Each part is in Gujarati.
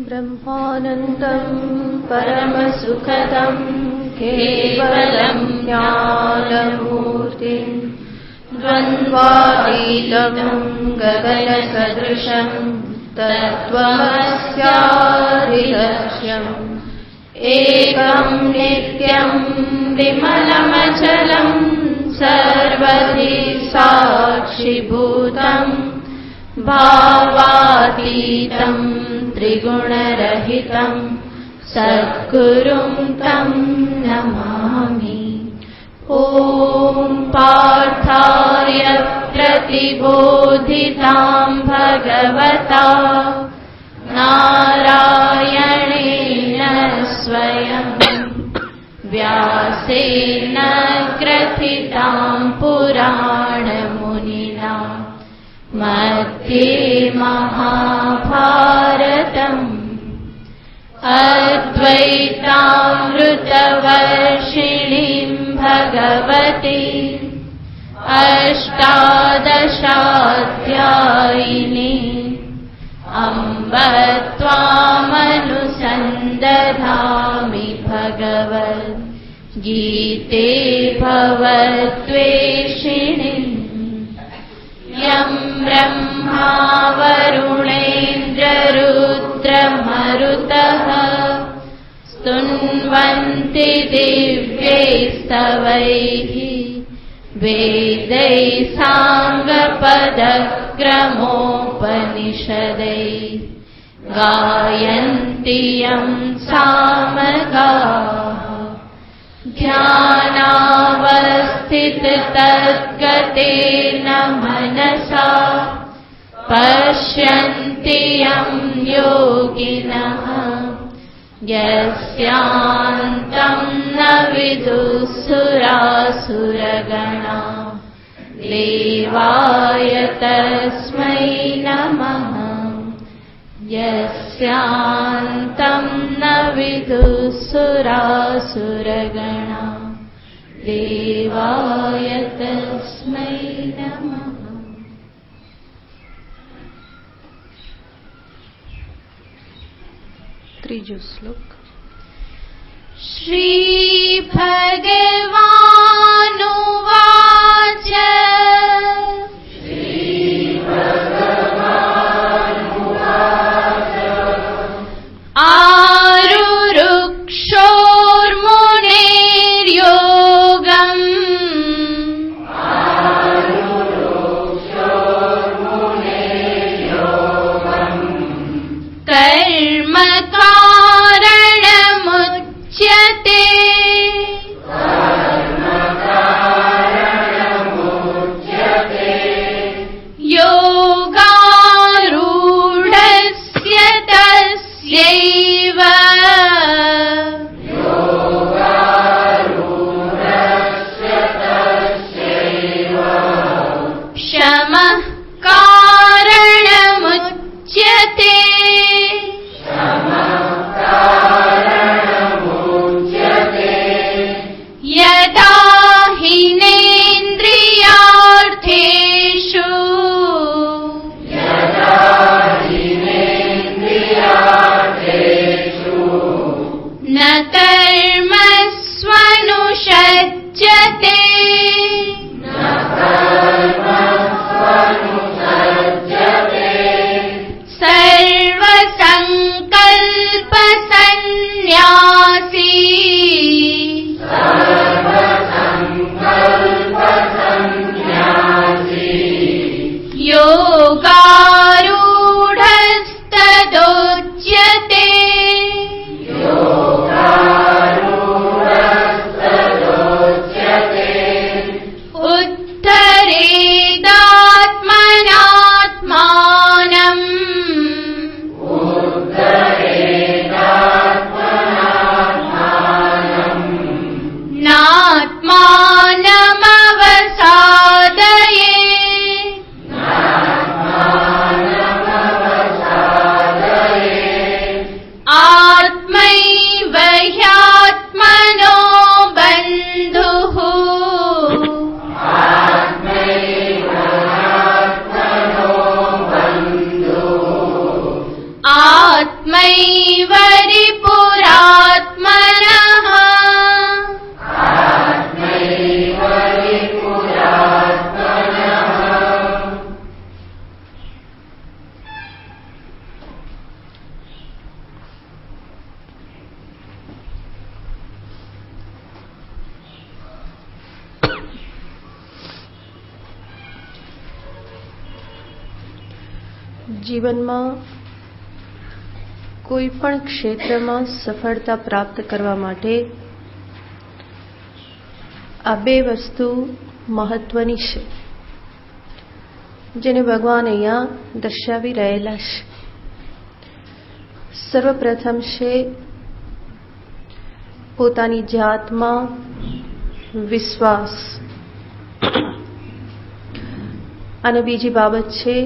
ब्रह्मानन्दं परमसुखदं केवलं ज्ञानमूर्तिं द्वन्द्वातीतं गगनसदृशं तत्त्वमस्यादिलक्ष्यम् एकं नित्यं विमलमचलं सर्वधि साक्षिभूतं भावातीतं त्रिगुणरहितं सद्गुरुं तं नमामि। ॐ पार्थाय प्रतिबोधितां भगवता नारायणेन स्वयं व्यासेन ग्रथितां पुराणमुनिना मध्ये महाभारतम् अद्वैतामृतवर्षिणीं भगवती अष्टादशाध्यायिनी अम्ब त्वामनुसन्दधामि भगवद्गीते भवद्वेषिणि यं ब्रह्मा वरुणेन्द्ररुद्रमरुतः स्तुन्वन्ति दिव्यैस्तवैः वेदैः साङ्गपदक्रमोपनिषदैः गायन्ति यं सामगाः ध्यानावस्थिततद्गतेन मनसा पश्यन्ति यं योगिनः यस्यान्तं न विदुःसुरासुरगणा देवाय तस्मै नमः। यस्यान्तं न विदुःसुरासुरगणा देवाय तस्मै नमः। ત્રીજો શ્લોક. શ્રી ભગવાનુવાચ आरुरुक्षोर्मुनेर्योगम् कर्म कारणमुच्यते योगारूढस्य तस्यैव शमः कारणमुच्यते। यदा हीनेन्द्रियार्थेषु न कर्मस्वनुषज्यते सर्वसङ्कल्पसन्न्यासी योगारूढस्तदोच्यते। उत्तरेदात्मनात्मानम् જીવનમાં કોઈ પણ ક્ષેત્રમાં સફળતા પ્રાપ્ત કરવા માટે આ બે વસ્તુ મહત્વની છે, જેને ભગવાન અહીંયા દર્શાવી રહેલા છે. સર્વપ્રથમ છે પોતાની જાતમાં વિશ્વાસ, અને બીજી બાબત છે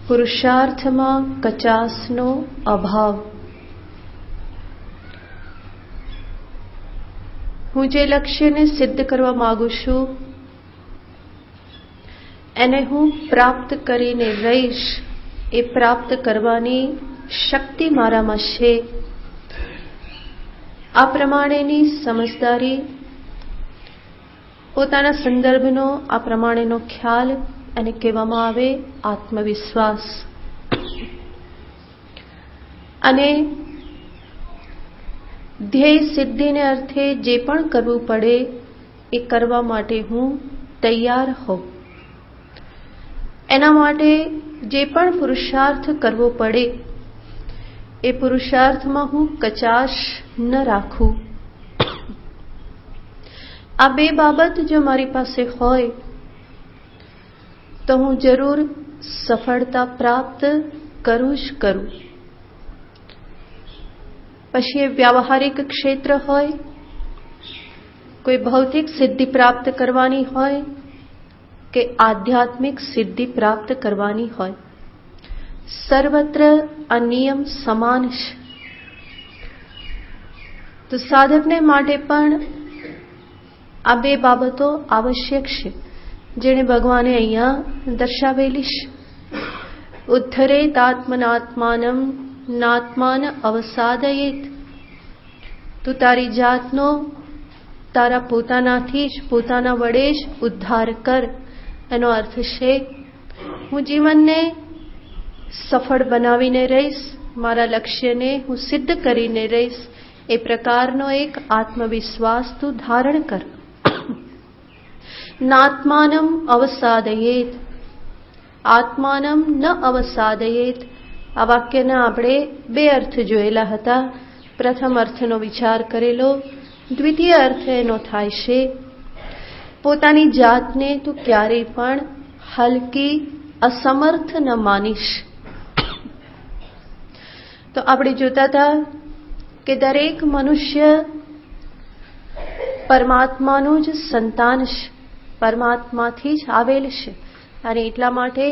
પુરુષાર્થમાં કચાશનો અભાવ. હું જે લક્ષ્યને સિદ્ધ કરવા માંગુ છું એને હું પ્રાપ્ત કરીને રહીશ, એ પ્રાપ્ત કરવાની શક્તિ મારામાં છે. આ પ્રમાણેની સમજદારી, પોતાના સંદર્ભનો આ પ્રમાણેનો ખ્યાલ, અને કહેવામાં આવે આત્મવિશ્વાસ. અને ધ્યેય સિદ્ધિને અર્થે જે પણ કરવું પડે એ કરવા માટે હું તૈયાર હોઉં. એના માટે જે પણ પુરુષાર્થ કરવો પડે એ પુરુષાર્થમાં હું કચાશ ન રાખું. આ બે બાબત જો મારી પાસે હોય તો હું જરૂર સફળતા પ્રાપ્ત કરું જ કરું. પછી એ વ્યાવહારિક ક્ષેત્ર હોય, કોઈ ભૌતિક સિદ્ધિ પ્રાપ્ત કરવાની હોય કે આધ્યાત્મિક સિદ્ધિ પ્રાપ્ત કરવાની હોય, સર્વત્ર આ નિયમ સમાન છે. તો સાધકને માટે પણ આ બે બાબતો આવશ્યક છે, જેને ભગવાને અહીંયા દર્શાવેલી છે. ઉદ્ધરેત આત્મનાત્માનમ નાત્માન અવસાદયેત. તું તારી જાતનો તારા પોતાનાથી જ, પોતાના વડે જ ઉદ્ધાર કર. એનો અર્થ છે હું જીવનને સફળ બનાવીને રહીશ, મારા લક્ષ્યને હું સિદ્ધ કરીને રહીશ, એ પ્રકારનો એક આત્મવિશ્વાસ તું ધારણ કર. નાત્માનમ અવસાદયેત, આત્માનમ ન અવસાદયેત. આ વાક્યના આપણે બે અર્થ જોયેલા હતા. પ્રથમ અર્થનો વિચાર કરેલો. દ્વિતીય અર્થ એનો થાય છે પોતાની જાતને તું ક્યારેય પણ હલકી, અસમર્થ ન માનીશ. તો આપણે જોતા હતા કે દરેક મનુષ્ય પરમાત્માનું જ સંતાન છે, પરમાત્માથી જ આવેલ છે, અને એટલા માટે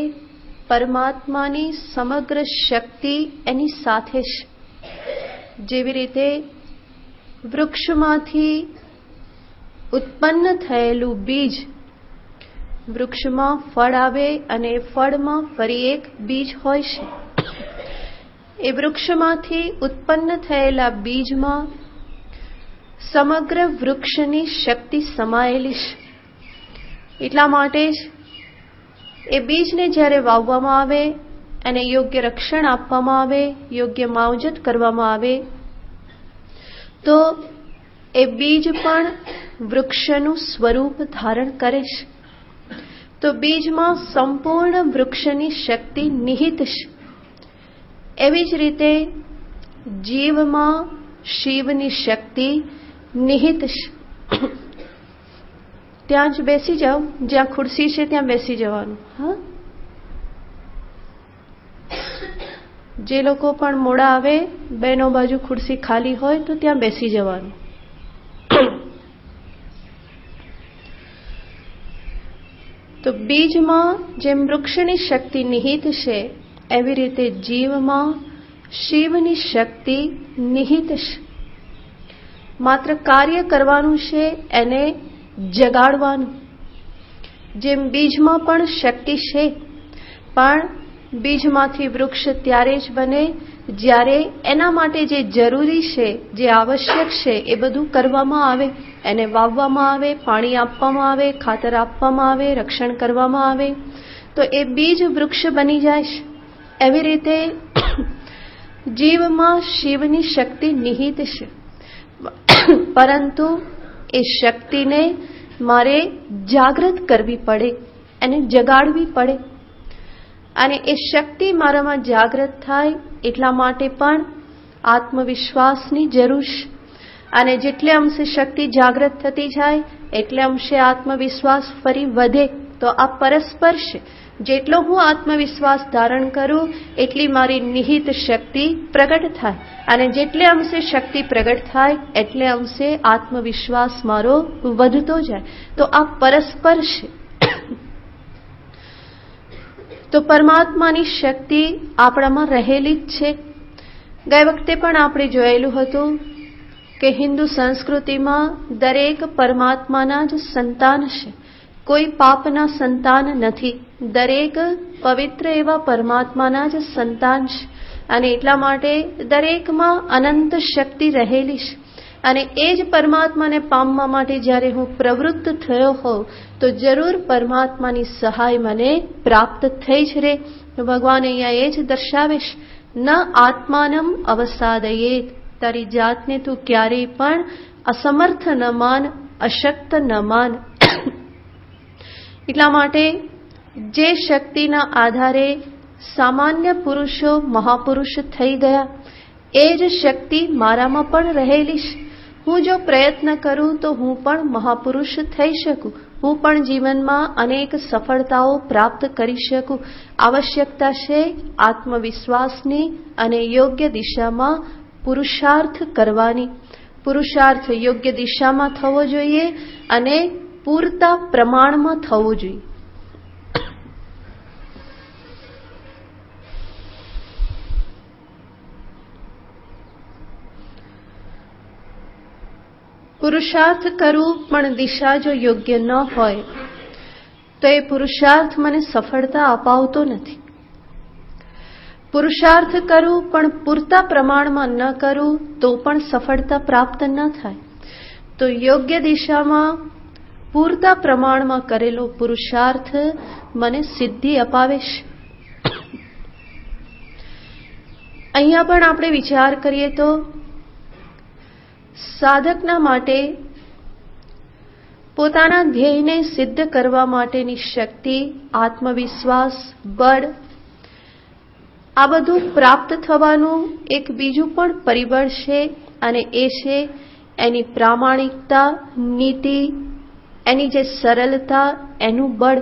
પરમાત્માની સમગ્ર શક્તિ એની સાથે છે. જેવી રીતે વૃક્ષમાંથી ઉત્પન્ન થયેલું બીજ, વૃક્ષમાં ફળ આવે અને ફળમાં ફરી એક બીજ હોય છે. એ વૃક્ષમાંથી ઉત્પન્ન થયેલા બીજમાં સમગ્ર વૃક્ષની શક્તિ સમાયેલી છે. એટલા માટે જ એ બીજને જ્યારે વાવવામાં આવે, એને યોગ્ય રક્ષણ આપવામાં આવે, યોગ્ય માવજત કરવામાં આવે, તો એ બીજ પણ વૃક્ષનું સ્વરૂપ ધારણ કરે છે. તો બીજમાં સંપૂર્ણ વૃક્ષની શક્તિ નિહિત છે. એવી જ રીતે જીવમાં શિવની શક્તિ નિહિત છે. ત્યાં જ બેસી જાઓ, જ્યાં ખુરશી છે ત્યાં બેસી જવાનું. હા, જે લોકો પણ મોડા આવે, બેનો બાજુ ખુરશી ખાલી હોય તો ત્યાં બેસી જવાનું. તો બીજમાં જેમ વૃક્ષની શક્તિ નિહિત છે, એવી રીતે જીવમાં શિવની શક્તિ નિહિત છે. માત્ર કાર્ય કરવાનું છે, એને જગાડવાનું. જેમ બીજમાં પણ શક્તિ છે, પણ બીજમાંથી વૃક્ષ ત્યારે જ બને જ્યારે એના માટે જે જરૂરી છે, જે આવશ્યક છે, એ બધું કરવામાં આવે. એને વાવવામાં આવે, પાણી આપવામાં આવે, ખાતર આપવામાં આવે, રક્ષણ કરવામાં આવે, તો એ બીજ વૃક્ષ બની જાય છે. એવી રીતે જીવમાં શિવની શક્તિ નિહિત છે, પરંતુ એ શક્તિને મારે જાગૃત કરવી પડે, એને જગાડવી પડે. અને એ શક્તિ મારામાં જાગૃત થાય એટલા માટે પણ આત્મવિશ્વાસની જરૂર છે. અને જેટલે અંશે શક્તિ જાગૃત થતી જાય એટલે અંશે આત્મવિશ્વાસ ફરી વધે. તો આ પરસ્પર છે. જેટલો હું આત્મવિશ્વાસ ધારણ કરું એટલી મારી નિહિત શક્તિ પ્રગટ થાય, અને જેટલે અંશે શક્તિ પ્રગટ થાય એટલે અંશે આત્મવિશ્વાસ મારો વધતો જાય. તો આ પરસ્પર છે. તો પરમાત્માની શક્તિ આપણામાં રહેલી જ છે. ગઈ વખતે પણ આપણે જોયેલું હતું કે હિન્દુ સંસ્કૃતિમાં દરેક પરમાત્માના જ સંતાન છે. કોઈ પાપના સંતાન નથી. દરેક પવિત્ર એવા પરમાત્માના જ સંતાન છે. અને એટલા માટે દરેકમાં અનંત શક્તિ રહેલી છે. અને એ જ પરમાત્માને પામવા માટે જ્યારે હું પ્રવૃત્ત થયો હોઉં તો જરૂર પરમાત્માની સહાય મને પ્રાપ્ત થઈ જ રહે. ભગવાન અહીંયા એ જ દર્શાવે છે, ન આત્માનમ અવસાદયેત, તારી જાતને તું ક્યારેય પણ અસમર્થ ન માન, અશક્ત ન માન. એટલા માટે જે શક્તિના આધારે સામાન્ય પુરુષો મહાપુરુષ થઈ ગયા એ જ શક્તિ મારામાં પણ રહેલી છે. હું જો પ્રયત્ન કરું તો હું પણ મહાપુરુષ થઈ શકું. હું પણ જીવનમાં અનેક સફળતાઓ પ્રાપ્ત કરી શકું. આવશ્યકતા છે આત્મવિશ્વાસની અને યોગ્ય દિશામાં પુરુષાર્થ કરવાની. પુરુષાર્થ યોગ્ય દિશામાં થવો જોઈએ અને પૂરતા પ્રમાણમાં થવું જોઈએ. પુરુષાર્થ કરવું પણ દિશા જો યોગ્ય ન હોય તો એ પુરુષાર્થ મને સફળતા અપાવતો નથી. પુરુષાર્થ કરવું પણ પૂરતા પ્રમાણમાં ન કરવું તો પણ સફળતા પ્રાપ્ત ન થાય. તો યોગ્ય દિશામાં પૂરતા પ્રમાણમાં કરેલો પુરુષાર્થ મને સિદ્ધિ અપાવે છે. અહીંયા પણ આપણે વિચાર કરીએ તો સાધકના માટે પોતાના ધ્યેયને સિદ્ધ કરવા માટેની શક્તિ, આત્મવિશ્વાસ, બળ, આ બધું પ્રાપ્ત થવાનું એક બીજું પણ પરિબળ છે, અને એ છે એની પ્રામાણિકતા, નીતિ, એની જે સરળતા, એનું બળ.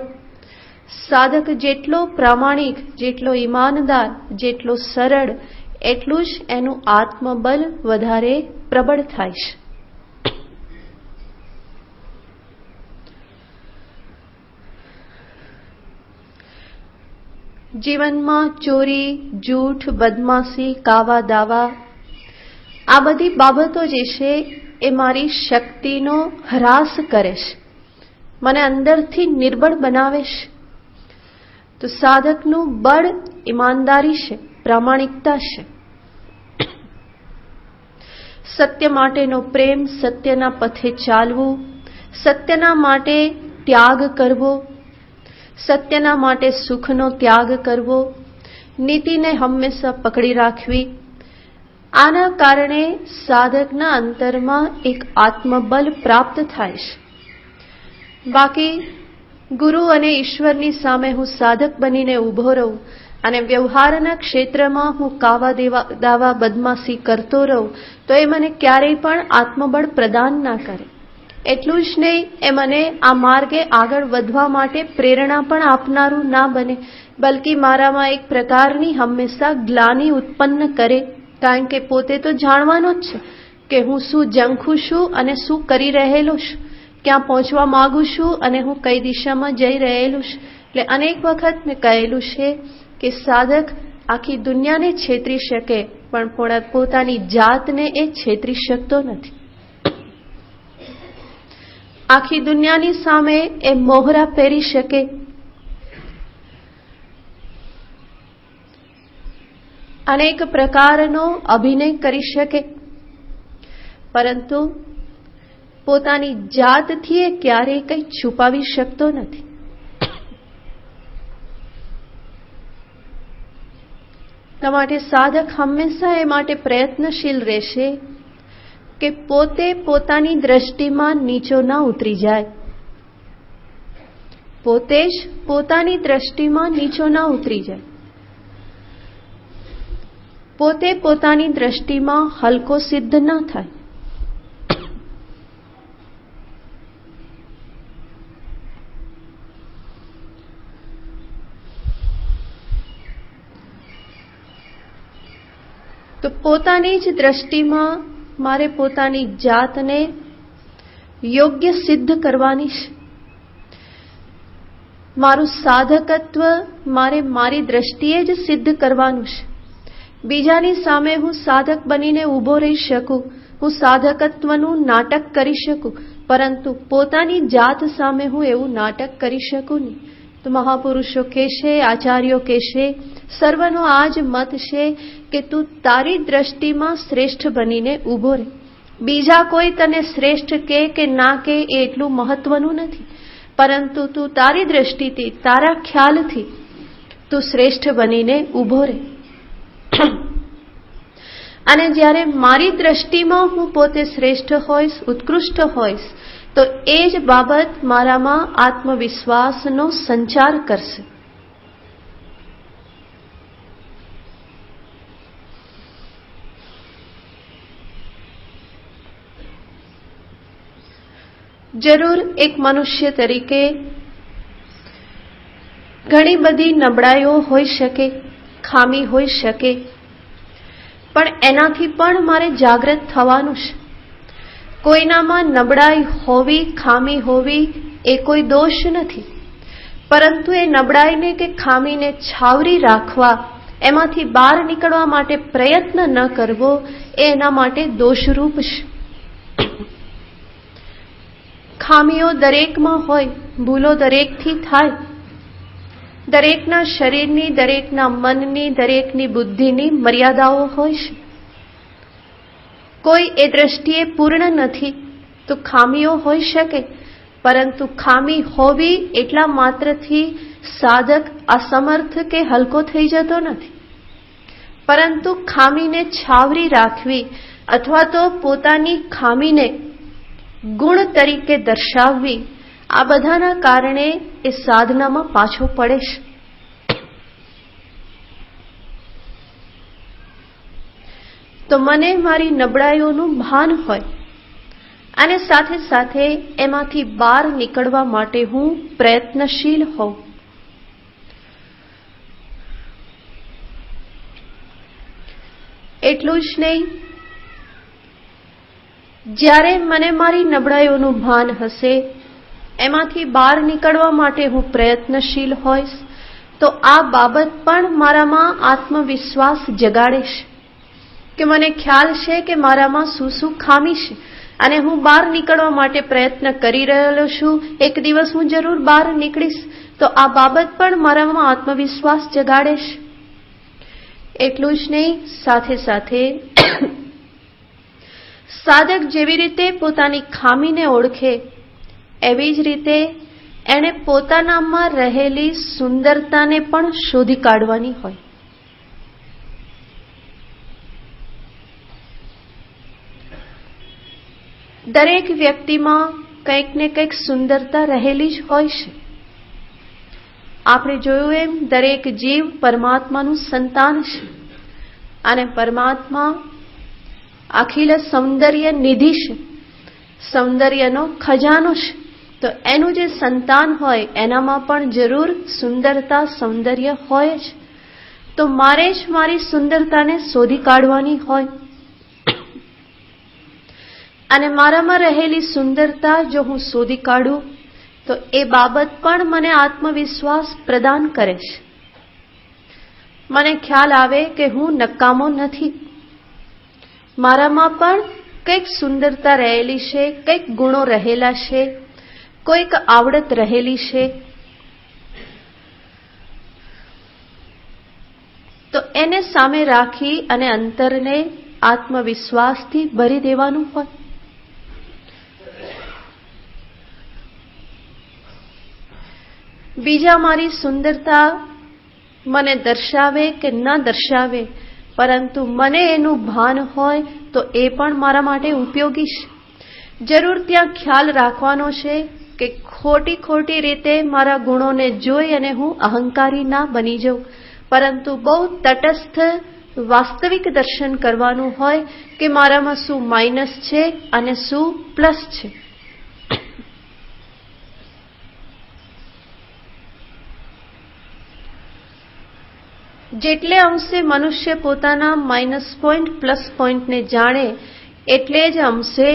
સાધક જેટલો પ્રામાણિક, જેટલો ઈમાનદાર, જેટલો સરળ, એટલું જ એનું આત્મબળ વધારે પ્રબળ થાય છે. જીવનમાં ચોરી, જૂઠ, બદમાશી, કાવા દાવા, આ બધી બાબતો જે છે એ મારી શક્તિનો હ્રાસ કરે છે, મને અંદરથી નિર્બળ બનાવે છે. તો સાધકનું બળ ઈમાનદારી છે, પ્રામાણિકતા છે. સત્ય માટેનો પ્રેમ, સત્યના પથે ચાલવું, સત્યના માટે ત્યાગ કરવો, સત્યના માટે સુખનો ત્યાગ કરવો, નીતિને હંમેશા પકડી રાખવી. આના કારણે સાધકના અંતરમાં એક આત્મબલ પ્રાપ્ત થાય છે. બાકી ગુરુ અને ઈશ્વરની સામે હું સાધક બનીને ઊભો રહું અને વ્યવહારના ક્ષેત્રમાં હું કાવા દાવા, બદમાશી કરતો રહું તો એ મને ક્યારેય પણ આત્મબળ પ્રદાન ના કરે. એટલું જ નહીં, એ મને આ માર્ગે આગળ વધવા માટે પ્રેરણા પણ આપનારું ના બને, બલકી મારામાં એક પ્રકારની હંમેશા ગ્લાનિ ઉત્પન્ન કરે. કારણ કે પોતે તો જાણવાનો જ છે કે હું શું ઝંખું છું અને શું કરી રહેલો છું, ક્યાં પહોંચવા માંગુ છું અને હું કઈ દિશામાં જઈ રહેલું છું. એટલે અનેક વખત મેં કહેલું છે કે સાધક આખી દુનિયાને છેતરી શકે પણ પોતાની જાતને એ છેતરી શકતો નથી. આખી દુનિયાની સામે એ મોહરા પહેરી શકે, અનેક પ્રકારનો અભિનય કરી શકે, પરંતુ પોતાની જાતથી એ ક્યારેય કંઈ છુપાવી શકતો નથી. એટલા માટે સાધક હંમેશા એ માટે પ્રયત્નશીલ રહેશે કે પોતે પોતાની દ્રષ્ટિમાં નીચો ના ઉતરી જાય. પોતે જ પોતાની દ્રષ્ટિમાં નીચો ના ઉતરી જાય, પોતે પોતાની દ્રષ્ટિમાં હલકો સિદ્ધ ન થાય. તો પોતાની જ દ્રષ્ટિમાં મારે પોતાની જાતને યોગ્ય સિદ્ધ કરવાની છે. મારું સાધકત્વ મારે મારી દ્રષ્ટિએ જ સિદ્ધ કરવાનું છે. બીજાની સામે હું સાધક બનીને ઊભો રહી શકું, હું સાધકત્વનું નાટક કરી શકું, પરંતુ પોતાની જાત સામે હું એવું નાટક કરી શકું નહીં. તો મહાપુરુષો કહેશે, આચાર્યો કહેશે, સર્વનો આ જ મત છે કે તું તારી દ્રષ્ટિમાં શ્રેષ્ઠ બનીને ઊભો રહે. બીજા કોઈ તને શ્રેષ્ઠ કહે કે ના કહે એ એટલું મહત્વનું નથી, પરંતુ તું તારી દ્રષ્ટિથી, તારા ખ્યાલથી તું શ્રેષ્ઠ બનીને ઊભો રહે. અને જ્યારે મારી દ્રષ્ટિમાં હું પોતે શ્રેષ્ઠ હોઈશ, ઉત્કૃષ્ટ હોઈશ, તો એ જ બાબત મારામાં આત્મવિશ્વાસનો સંચાર કરશે. જરૂર એક મનુષ્ય તરીકે ઘણી બધી નબળાઈઓ હોઈ શકે, ખામી હોઈ શકે, પણ એનાથી પણ મારે જાગૃત થવાનું છે. કોઈનામાં નબળાઈ હોવી, ખામી હોવી એ કોઈ દોષ નથી, પરંતુ એ નબળાઈને કે ખામીને છાવરી રાખવા, એમાંથી બહાર નીકળવા માટે પ્રયત્ન ન કરવો એ એના માટે દોષરૂપ છે. ખામીઓ દરેકમાં હોય, ભૂલો દરેકથી થાય. દરેકના શરીરની, દરેકના મનની, દરેકની બુદ્ધિની મર્યાદાઓ હોય છે. કોઈ એ દ્રષ્ટિએ પૂર્ણ નથી તો ખામીઓ હોઈ શકે, પરંતુ ખામી હોવી એટલા માત્રથી સાધક અસમર્થ કે હલકો થઈ જતો નથી. પરંતુ ખામીને છાવરી રાખવી અથવા તો પોતાની ખામીને ગુણ તરીકે દર્શાવવી, આ બધાના કારણે એ સાધનામાં પાછો પડે છે. તો મને મારી નબળાઈઓનું ભાન હોય અને સાથે સાથે એમાંથી બહાર નીકળવા માટે હું પ્રયત્નશીલ હોઉં. એટલું જ નહીં, જ્યારે મને મારી નબળાઈઓનું ભાન હશે, એમાંથી બહાર નીકળવા માટે હું પ્રયત્નશીલ હોઈશ, તો આ બાબત પણ મારામાં આત્મવિશ્વાસ જગાડે છે કે મને ખ્યાલ છે કે મારામાં શું શું ખામી છે અને હું બહાર નીકળવા માટે પ્રયત્ન કરી રહેલો છું. એક દિવસ હું જરૂર બહાર નીકળીશ. તો આ બાબત પણ મારામાં આત્મવિશ્વાસ જગાડે છે. એટલું જ નહીં, સાથે સાથે સાધક જેવી રીતે પોતાની ખામીને ઓળખે, એવી જ રીતે એણે પોતાનામાં રહેલી સુંદરતાને પણ શોધી કાઢવાની હોય. દરેક વ્યક્તિમાં કંઈક ને કંઈક સુંદરતા રહેલી જ હોય છે. આપણે જોયું એમ દરેક જીવ પરમાત્માનું સંતાન છે અને પરમાત્મા અખિલ સૌંદર્ય નિધિ છે, સૌંદર્યનો ખજાનો છે. તો એનું જે સંતાન હોય એનામાં પણ જરૂર સુંદરતા, સૌંદર્ય હોય જ. તો મારે જ મારી સુંદરતાને શોધી કાઢવાની હોય અને મારામાં રહેલી સુંદરતા જો હું શોધી કાઢું તો એ બાબત પણ મને આત્મવિશ્વાસ પ્રદાન કરે છે. મને ખ્યાલ આવે કે હું નકામો નથી, મારામાં પણ કંઈક સુંદરતા રહેલી છે, કંઈક ગુણો રહેલા છે, કોઈક આવડત રહેલી છે. તો એને સામે રાખી અને અંતરને આત્મવિશ્વાસથી ભરી દેવાનું હોય. બીજા મારી સુંદરતા મને દર્શાવે કે ન દર્શાવે, પરંતુ મને એનું ભાન હોય તો એ પણ મારા માટે ઉપયોગી છે. જરૂર ત્યાં ખ્યાલ રાખવાનો છે કે ખોટી રીતે મારા ગુણોને જોઈ અને હું અહંકારી ના બની જાઉં, પરંતુ બહુ તટસ્થ વાસ્તવિક દર્શન કરવાનું હોય કે મારામાં શું માઇનસ છે અને શું પ્લસ છે. જેટલે અંશે મનુષ્ય પોતાના માઇનસ પોઈન્ટ પ્લસ પોઈન્ટને જાણે એટલે જ અંશે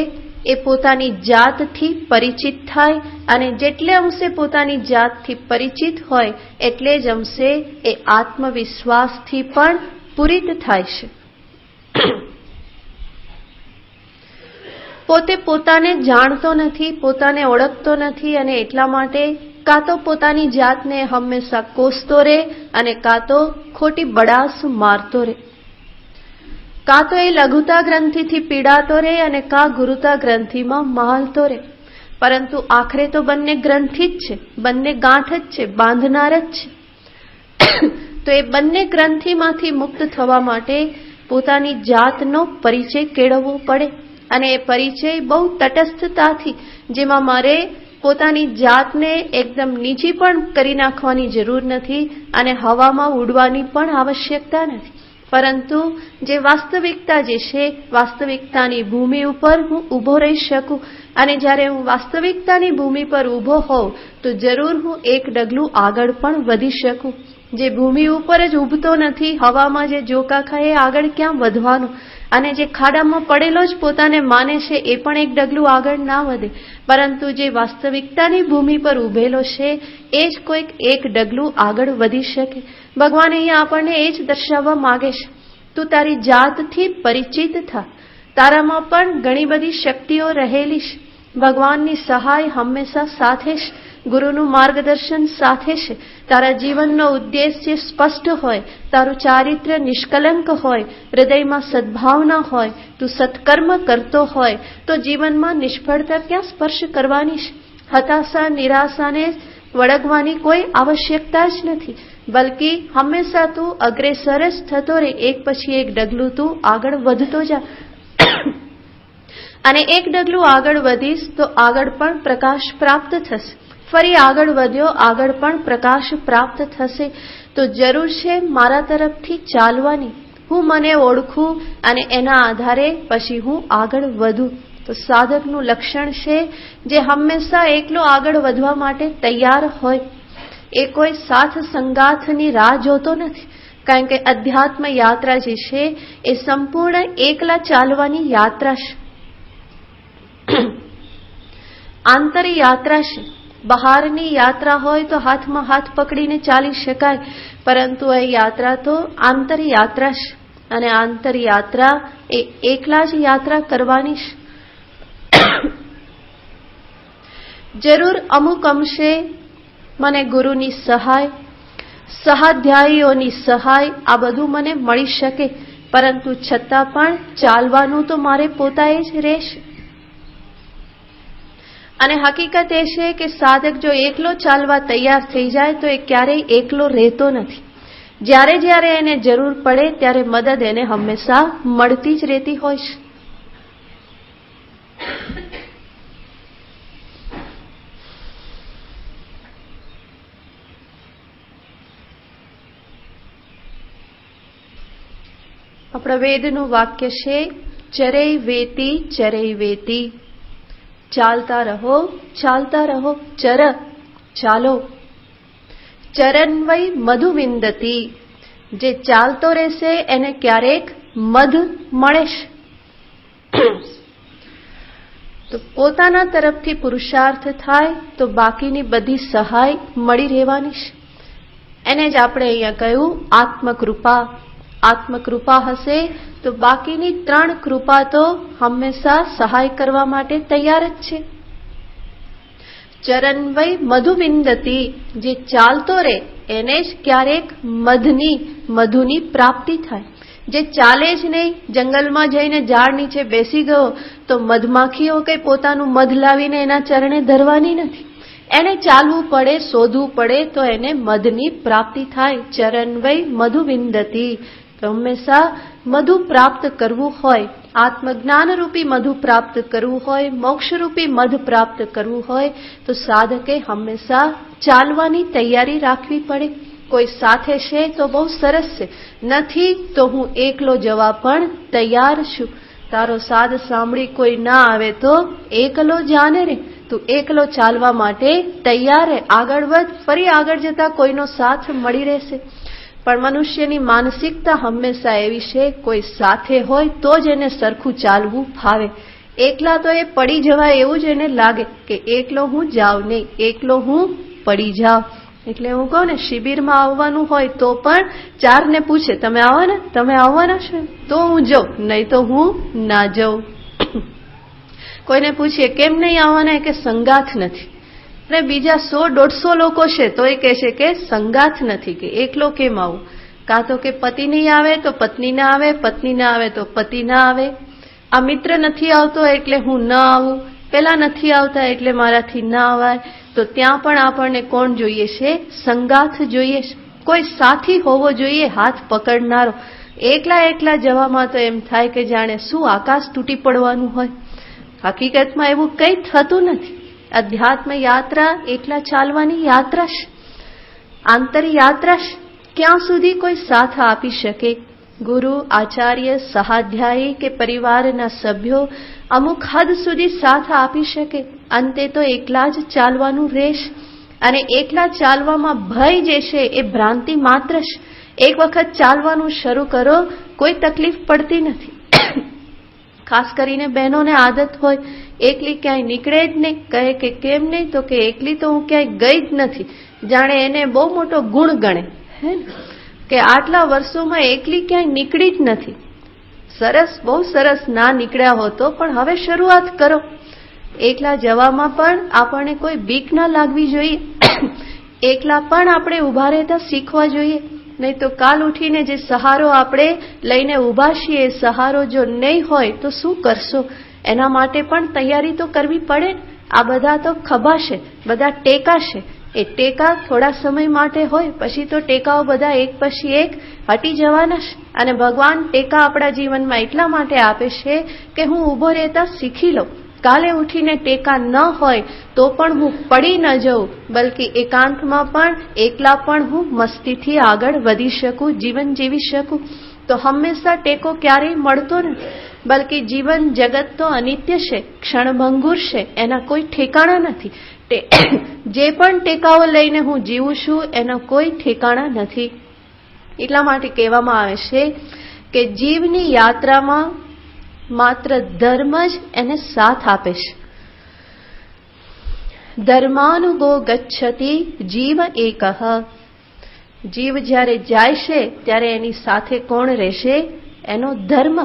એ પોતાની જાતથી પરિચિત થાય, અને જેટલે અંશે પોતાની જાતથી પરિચિત હોય એટલે જ અંશે એ આત્મવિશ્વાસથી પણ પૂરિત થાય છે. પોતે પોતાને જાણતો નથી, પોતાને ઓળખતો નથી, અને એટલા માટે કાં તો પોતાની જાતને હંમેશા કોસતો રહે અને કાં તો ખોટી બડાસ મારતો રહે, કાં તો એ લઘુતા ગ્રંથિથી પીડાતો રહે અને કાં ગુરુતા ગ્રંથિમાં મહાલતો રહે. પરંતુ આખરે તો બંને ગ્રંથિ જ છે, બંને ગાંઠ જ છે, બાંધનાર જ છે. તો એ બંને ગ્રંથિમાંથી મુક્ત થવા માટે પોતાની જાતનો પરિચય કેળવવો પડે, અને એ પરિચય બહુ તટસ્થતાથી, જેમાં મારે પોતાની જાતને એકદમ નીચી પણ કરી નાખવાની જરૂર નથી અને હવામાં ઉડવાની પણ આવશ્યકતા નથી, પરંતુ જે વાસ્તવિકતા જે છે, વાસ્તવિકતાની ભૂમિ ઉપર હું ઊભો રહી શકું. અને જ્યારે હું વાસ્તવિકતાની ભૂમિ પર ઊભો હોઉં તો જરૂર હું એક ડગલું આગળ પણ વધી શકું. જે ભૂમિ ઉપર જ ઊભતો નથી, હવામાં જે જોકા ખાય આગળ ક્યાં વધવાનું, અને જે ખાડામાં પડેલો જ પોતાને માને છે એ પણ એક ડગલું આગળ ના વધે, પરંતુ જે વાસ્તવિકતાની ભૂમિ પર ઊભેલો છે એ જ કોઈક એક ડગલું આગળ વધી શકે. ભગવાન અહીંયા આપણને એ જ દર્શાવવા માગે છે, તું તારી જાતથી પરિચિત થા, તારામાં પણ ઘણી બધી શક્તિઓ રહેલી છે. ભગવાનની સહાય હંમેશા સાથે છે, ગુરુનું માર્ગદર્શન સાથે છે. તારા જીવનનો ઉદ્દેશ્ય સ્પષ્ટ હોય, તારું ચારિત્ર્ય નિષ્કલંક હોય, હૃદયમાં સદ્ભાવના હોય, તું સત્કર્મ કરતો હોય, તો જીવનમાં નિષ્ફળતા ક્યાં સ્પર્શ કરવાની છે. હતાશા નિરાશાને વળગવાની કોઈ આવશ્યકતા જ નથી, બલકે હંમેશા તું અગ્રેસર જ થતો રહે, એક પછી એક ડગલું તું આગળ વધતો જા. અને એક ડગલું આગળ વધીશ તો આગળ પણ પ્રકાશ પ્રાપ્ત થશે, ફરી આગળ વધ્યો, આગળ પણ પ્રકાશ પ્રાપ્ત થશે. તો જરૂર છે મારા તરફથી ચાલવાની, હું મને ઓળખું અને એના આધારે પછી હું આગળ વધું. તો સાધકનું લક્ષણ છે જે હંમેશા એકલો આગળ વધવા માટે તૈયાર હોય, એ કોઈ સાથ સંગાથની રાહ જોતો નથી, કારણ કે અધ્યાત્મ યાત્રા જે છે એ સંપૂર્ણ એકલા ચાલવાની યાત્રા છે, આંતર યાત્રા છે. બહારની યાત્રા હોય તો હાથમાં હાથ પકડીને ચાલી શકાય, પરંતુ એ યાત્રા તો આંતર યાત્રા છે, અને આંતર યાત્રા એ એકલા જ યાત્રા કરવાની છે. જરૂર અમુક અંશે મને ગુરુની સહાય, સહાધ્યાયીઓની સહાય, આ બધું મને મળી શકે, પરંતુ છતાં પણ ચાલવાનું તો મારે પોતાએ જ રહેશે. અને હકીકત એ છે કે સાધક જો એકલો ચાલવા તૈયાર થઈ જાય તો એ ક્યારેય એકલો રહેતો નથી. જ્યારે જ્યારે એને જરૂર પડે ત્યારે મદદ એને હંમેશા મળતી જ રહેતી હોય છે. આપણા વેદનું વાક્ય છે, ચરૈ વેતી ચરૈ વેતી, ચાલતા રહો ચાલતા રહો, ચર ચાલો. ચરન્વય મધુ વિંદતી, જે ચાલતો રહેશે એને ક્યારેક મધ મળે છે. તો પોતાના તરફથી પુરુષાર્થ થાય તો બાકીની બધી સહાય મળી રહેવાની છે. એને જ આપણે અહીંયા કહ્યું આત્મકૃપા. આત્મકૃપા હશે તો બાકીની 3 કૃપા તો હંમેશા સહાય કરવા માટે તૈયાર જ છે. ચરન્વય મધુ વિંદતી, જે ચાલતો રહે એને જ ક્યારેક મધુની પ્રાપ્તિ થાય. જે ચાલે જ નહીં, જંગલમાં જઈને ઝાડ નીચે બેસી ગયો તો મધમાખીઓ કઈ પોતાનું મધ લાવીને એના ચરણે ધરવાની નથી, એને ચાલવું પડે, શોધવું પડે તો એને મધની પ્રાપ્તિ થાય. ચરન્વય મધુ વિંદતી, તો હંમેશા મધુ પ્રાપ્ત કરવું હોય આત્મજ્ઞાનરૂપી મધુ પ્રાપ્ત કરવું હોય, મોક્ષરૂપી મધ પ્રાપ્ત કરવું હોય તો સાધકે હંમેશા ચાલવાની તૈયારી રાખવી પડે. કોઈ સાથે છે તો બહુ સરસ છે, નથી તો હું એકલો જવા પણ તૈયાર છું. તારો સાદ સાંભળી કોઈ ના આવે તો એકલો જાને રે, તું એકલો ચાલવા માટે તૈયાર હે, આગળ વધ, ફરી આગળ જતા કોઈનો સાથ મળી રહેશે. પણ મનુષ્યની માનસિકતા હંમેશા એવી છે, કોઈ સાથે હોય તો જ એને સરખું ચાલવું ફાવે. એકલા તો એ પડી જવાય એવું જ એને લાગે કે એકલો હું જાઉં નહીં, એકલો હું પડી જાઉં. એટલે હું કહું ને, શિબિરમાં આવવાનું હોય તો પણ 4 ને પૂછે, તમે આવવાના, તમે આવવાના છો? તો હું જાઉં, નહીં તો હું ના જાઉં. કોઈને પૂછીએ કેમ નહીં આવવાના, કે સંગાથ નથી. અને બીજા 100-150 લોકો છે તો એ કહે છે કે સંગાથ નથી, કે એકલો કેમ આવું. કાં તો કે પતિ નહીં આવે તો પત્ની ના આવે, પત્ની ના આવે તો પતિ ના આવે. આ મિત્ર નથી આવતો એટલે હું ન આવું, પેલા નથી આવતા એટલે મારાથી ના આવાય. તો ત્યાં પણ આપણને કોણ જોઈએ છે? સંગાથ જોઈએ છે, કોઈ સાથી હોવો જોઈએ, હાથ પકડનારો. એકલા જવામાં તો એમ થાય કે જાણે શું આકાશ તૂટી પડવાનું હોય. હકીકતમાં એવું કંઈ થતું નથી. અધ્યાત્મ યાત્રા એકલા ચાલવાની યાત્રા છે, આંતર યાત્રા છે. ક્યાં સુધી કોઈ સાથ આપી શકે? ગુરુ, આચાર્ય, સહાધ્યાયી કે પરિવારના સભ્યો અમુક હદ સુધી સાથ આપી શકે. અંતે તો એકલા જ ચાલવાનું રહેશે. અને એકલા ચાલવામાં ભય જે છે એ ભ્રાંતિ માત્ર છે. એક વખત ચાલવાનું શરૂ કરો, કોઈ તકલીફ પડતી નથી. ખાસ કરીને બહેનોને આદત હોય, એકલી ક્યાંય નીકળે જ નહીં. કહે કે કેમ નહીં, તો કે એકલી તો હું ક્યાંય ગઈ જ નથી. જાણે એને બહુ મોટો ગુણ ગણે, હે ને, કે આટલા વર્ષોમાં એકલી ક્યાંય નીકળી જ નથી. સરસ, બહુ સરસ, ના નીકળ્યા હો તો પણ હવે શરૂઆત કરો. એકલા જવામાં પણ આપણને કોઈ બીક ના લાગવી જોઈએ. એકલા પણ આપણે ઊભા રહેતા શીખવા જોઈએ. નહીં તો કાલ ઉઠીને જે સહારો આપણે લઈને ઊભા છીએ, સહારો જો નહીં હોય તો શું કરશો? એના માટે પણ તૈયારી તો કરવી પડે. આ બધા તો ખભા છે, બધા ટેકા છે. એ ટેકા થોડા સમય માટે હોય, પછી તો ટેકાઓ બધા એક પછી એક હટી જવાના છે. અને ભગવાન ટેકા આપણા જીવનમાં એટલા માટે આપે છે કે હું ઊભો રહેતા શીખી લઉં. કાલે ઉઠીને ટેકા ન હોય તો પણ હું પડી ન જઉં, બલકે એકાંતમાં પણ એકલા પણ હું મસ્તીથી આગળ વધી શકું, જીવન જીવી શકું. તો હંમેશા ટેકો ક્યારેય મળતો નથી, બલકે જીવન જગત તો અનિત્ય છે, ક્ષણભંગુર છે, એના કોઈ ઠેકાણા નથી. જે પણ ટેકાઓ લઈને હું જીવું છું એના કોઈ ઠેકાણા નથી. એટલા માટે કહેવામાં આવે છે કે જીવની યાત્રામાં માત્ર ધર્મ જ એને સાથ આપે છે. ધર્માનુગો ગચ્છતિ જીવ એકઃ. જીવ જ્યારે જાય છે ત્યારે એની સાથે કોણ રહેશે? એનો ધર્મ.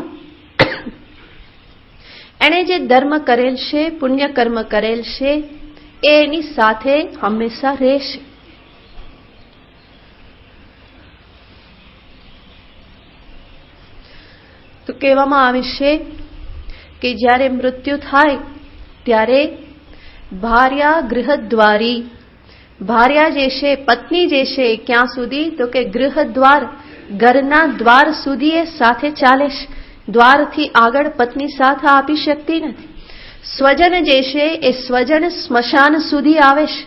એણે જે ધર્મ કરેલ છે, પુણ્ય કર્મ કરેલ છે, એ એની સાથે હંમેશા રહેશે. તો કહેવામાં આવે છે કે જ્યારે મૃત્યુ થાય ત્યારે ભાર્યા ગૃહદ્વારી, ભાર્યા જે છે, પત્ની જે છે, ક્યાં સુધી? તો કે ગૃહદ્વાર, ઘરના દ્વાર સુધી એ સાથે ચાલે છે. દ્વારથી આગળ પત્ની સાથ આપી શકતી નથી. સ્વજન જે છે એ સ્વજન સ્મશાન સુધી આવે છે.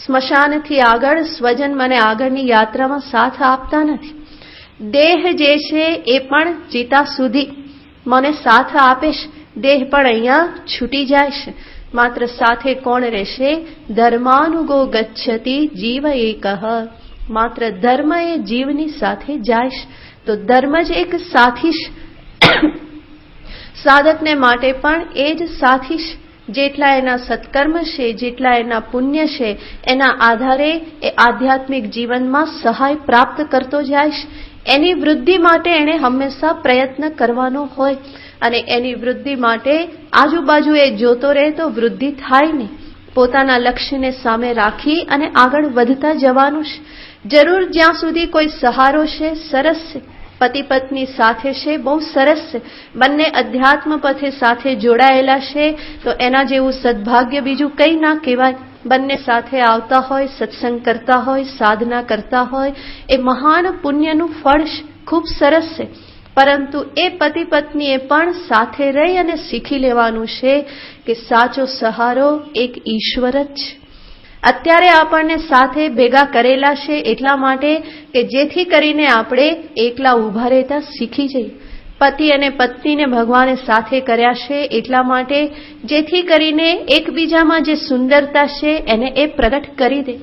સ્મશાનથી આગળ સ્વજન મને આગળની યાત્રામાં સાથ આપતા નથી. દેહ જે છે એ પણ ચિતા સુધી મને સાથ આપે છે. દેહ પણ અહીંયા છૂટી જાય છે. માત્ર સાથે કોણ રહેશે? ધર્માનુગો ગચ્છતિ જીવ એકઃ. માત્ર ધર્મ એ જીવની સાથે જાય છે. તો ધર્મ જ એક સાથી છે. સાધકને માટે પણ એ જ સાથી છે. જેટલા એના સત્કર્મ છે, જેટલા એના પુણ્ય છે, એના આધારે એ આધ્યાત્મિક જીવનમાં સહાય પ્રાપ્ત કરતો જાય છે. એની વૃદ્ધિ માટે એણે હંમેશા પ્રયત્ન કરવાનો હોય. અને એની વૃદ્ધિ માટે આજુબાજુ એ જોતો રહે તો વૃદ્ધિ થાય નહીં. પોતાના લક્ષ્યને સામે રાખી અને આગળ વધતા જવાનું છે. જરૂર જ્યાં સુધી કોઈ સહારો છે, સરસ છે. પતિ પત્ની સાથે છે, બહુ સરસ છે. બંને અધ્યાત્મ પથે સાથે જોડાયેલા છે, તો એના જેવું સદભાગ્ય બીજું કંઈ ના કહેવાય. બંને સાથે આવતા હોય, સત્સંગ કરતા હોય, સાધના કરતા હોય, એ મહાન પુણ્યનું ફળ છે. ખૂબ સરસ છે. પરંતુ એ પતિ પત્નીએ પણ સાથે રહી અને શીખી લેવાનું છે કે સાચો સહારો એક ઈશ્વર જ છે. અત્યારે આપણને સાથે ભેગા કરેલા છે એટલા માટે કે જેથી કરીને આપણે એકલા ઊભા રહેતા શીખી જઈએ. પતિ અને પત્નીને ભગવાને સાથે કર્યા છે એટલા માટે જેથી કરીને એકબીજામાં જે સુંદરતા છે એને એ પ્રગટ કરી દે.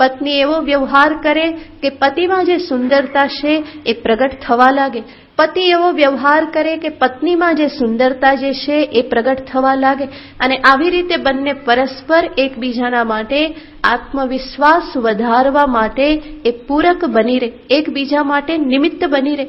પત્ની એવો વ્યવહાર કરે કે પતિમાં જે સુંદરતા છે એ પ્રગટ થવા લાગે. પતિ એવો વ્યવહાર કરે કે પત્નીમાં જે સુંદરતા જે છે એ પ્રગટ થવા લાગે. અને આવી રીતે બંને પરસ્પર એકબીજાના માટે આત્મવિશ્વાસ વધારવા માટે એ પૂરક બની રહે, એકબીજા માટે નિમિત્ત બની રહે,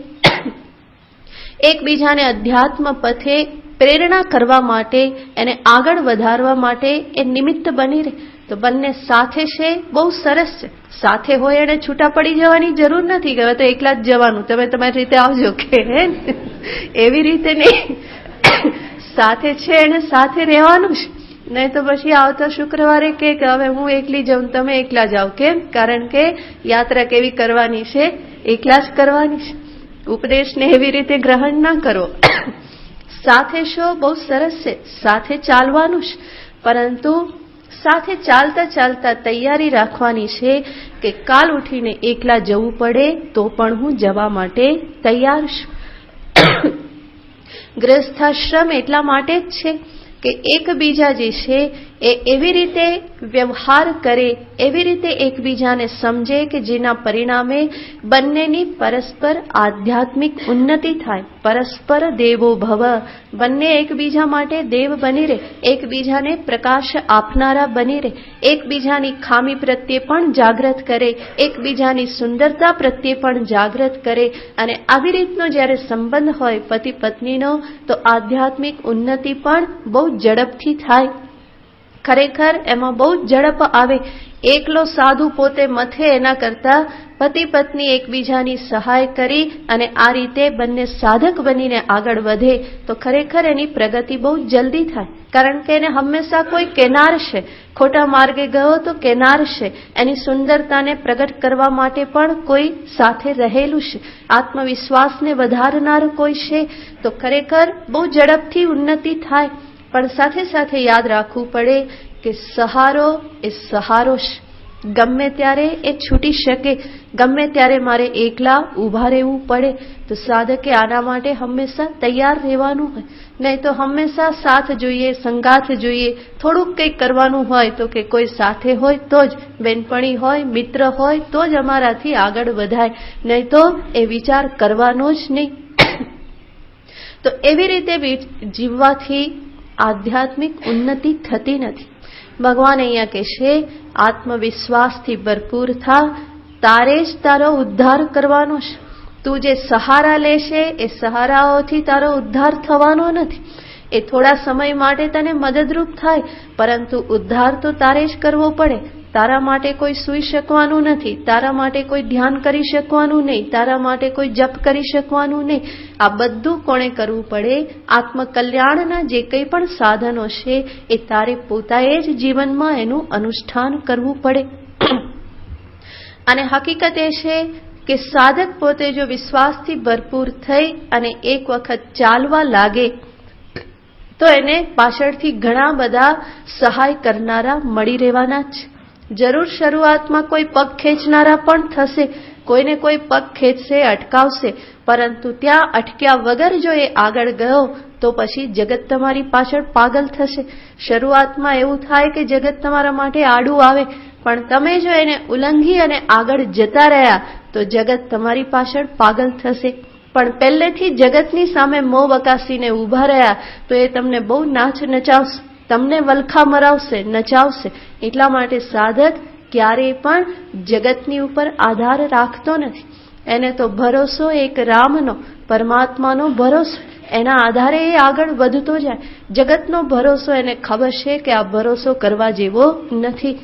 એકબીજાને અધ્યાત્મ પથે પ્રેરણા કરવા માટે, એને આગળ વધારવા માટે એ નિમિત્ત બની રહે. તો બંને સાથે છે, બહુ સરસ છે. સાથે હોય અને છૂટા પડી જવાની જરૂર નથી કે હવે તો એકલા જ જવાનું, તમે તમારી રીતે આવજો કે એવી રીતે નહીં. સાથે છે અને સાથે રહેવાનું છે. નહીં તો પછી આવતા શુક્રવારે કે હવે હું એકલી જાઉં, તમે એકલા જાઓ. કેમ? કારણ કે યાત્રા કેવી કરવાની છે? એકલા જ કરવાની છે. ઉપદેશને એવી રીતે ગ્રહણ ના કરો. સાથે છો, બહુ સરસ છે, સાથે ચાલવાનું છે. પરંતુ સાથે ચાલતા ચાલતા તૈયારી રાખવાની છે કે કાલ ઉઠીને એકલા જવું પડે તો પણ હું જવા માટે તૈયાર છું. ગૃહસ્થાશ્રમ એટલા માટે જ છે કે એકબીજા જે છે એ એવી રીતે વ્યવહાર કરે, એવી રીતે એકબીજાને સમજે કે જેના પરિણામે બંનેની પરસ્પર આધ્યાત્મિક ઉન્નતિ થાય. પરસ્પર દેવો ભવ, બંને એકબીજા માટે દેવ બની રહે, એકબીજાને પ્રકાશ આપનારા બની રહે, એકબીજાની ખામી પ્રત્યે પણ જાગૃત કરે, એકબીજાની સુંદરતા પ્રત્યે પણ જાગૃત કરે. અને આવી રીતનો જ્યારે સંબંધ હોય પતિ પત્નીનો તો આધ્યાત્મિક ઉન્નતિ પણ બહુ ઝડપથી થાય. ખરેખર એમાં બહુ ઝડપ આવે. એકલો સાધુ પોતે મથે એના કરતા પતિ પત્ની એકબીજાની સહાય કરી અને આ રીતે બંને સાધક બનીને આગળ વધે તો ખરેખર એની પ્રગતિ બહુ જલ્દી થાય. કારણ કે એને હંમેશા કોઈ કેનાર છે, ખોટા માર્ગે ગયો તો કેનાર છે, એની સુંદરતાને પ્રગટ કરવા માટે પણ કોઈ સાથે રહેલું છે, આત્મવિશ્વાસને વધારનાર કોઈ છે. તો ખરેખર બહુ ઝડપથી ઉન્નતિ થાય. પણ સાથે સાથે યાદ રાખવું પડે કે સહારો એ સહારો છે. ગમે ત્યારે એ છૂટી શકે, ગમે ત્યારે મારે એકલા ઊભા રહેવું પડે. તો સાધકે આના માટે હંમેશા તૈયાર રહેવાનું હોય. નહીં તો હંમેશા સાથ જોઈએ, સંગાથ જોઈએ. થોડુંક કંઈક કરવાનું હોય તો કે કોઈ સાથે હોય તો જ, બેનપણી હોય, મિત્ર હોય તો જ અમારાથી આગળ વધાય, નહીં તો એ વિચાર કરવાનો જ નહીં. તો એવી રીતે જીવવાથી આધ્યાત્મિક ઉન્નતિ થતી નથી. ભગવાન અહીંયા કહેશે આત્મવિશ્વાસથી ભરપૂર થા, તારે જ તારો ઉદ્ધાર કરવાનો છે. તું જે સહારા લેશે એ સહારાઓથી તારો ઉદ્ધાર થવાનો નથી. એ થોડા સમય માટે તને મદદરૂપ થાય, પરંતુ ઉદ્ધાર તો તારે જ કરવો પડે. તારા માટે કોઈ સૂઈ શકવાનું નથી, તારા માટે કોઈ ધ્યાન કરી શકવાનું નહીં, તારા માટે કોઈ જપ કરી શકવાનું નહીં. આ બધું કોણે કરવું પડે? આત્મકલ્યાણના જે કંઈ પણ સાધનો છે એ તારે પોતાએ જ જીવનમાં એનું અનુષ્ઠાન કરવું પડે. અને હકીકત એ છે કે સાધક પોતે જો વિશ્વાસથી ભરપૂર થઈ અને એક વખત ચાલવા લાગે તો એને પાછળથી ઘણા બધા સહાય કરનારા મળી રહેવાના જ. જરૂર શરૂઆતમાં કોઈ પગ ખેંચનારા પણ થશે, કોઈને કોઈ પગ ખેંચશે, અટકાવશે, પરંતુ ત્યાં અટક્યા વગર જો એ આગળ ગયો તો પછી જગત તમારી પાછળ પાગલ થશે. શરૂઆતમાં એવું થાય કે જગત તમારા માટે આડું આવે, પણ તમે જો એને ઉલ્લંઘી અને આગળ જતા રહ્યા તો જગત તમારી પાછળ પાગલ થશે. પણ પહેલેથી જગતની સામે મોં વકાસીને ઊભા રહ્યા તો એ તમને બહુ નાચ નચાવશે, તમને વલખા મરાવશે, નચાવશે. એટલા માટે સાધક ક્યારેય પણ જગતની ઉપર આધાર રાખતો નથી. એને તો ભરોસો એક રામનો, પરમાત્માનો ભરોસો, એના આધારે એ આગળ વધતો જાય. જગતનો ભરોસો એને ખબર છે કે આ ભરોસો કરવા જેવો નથી.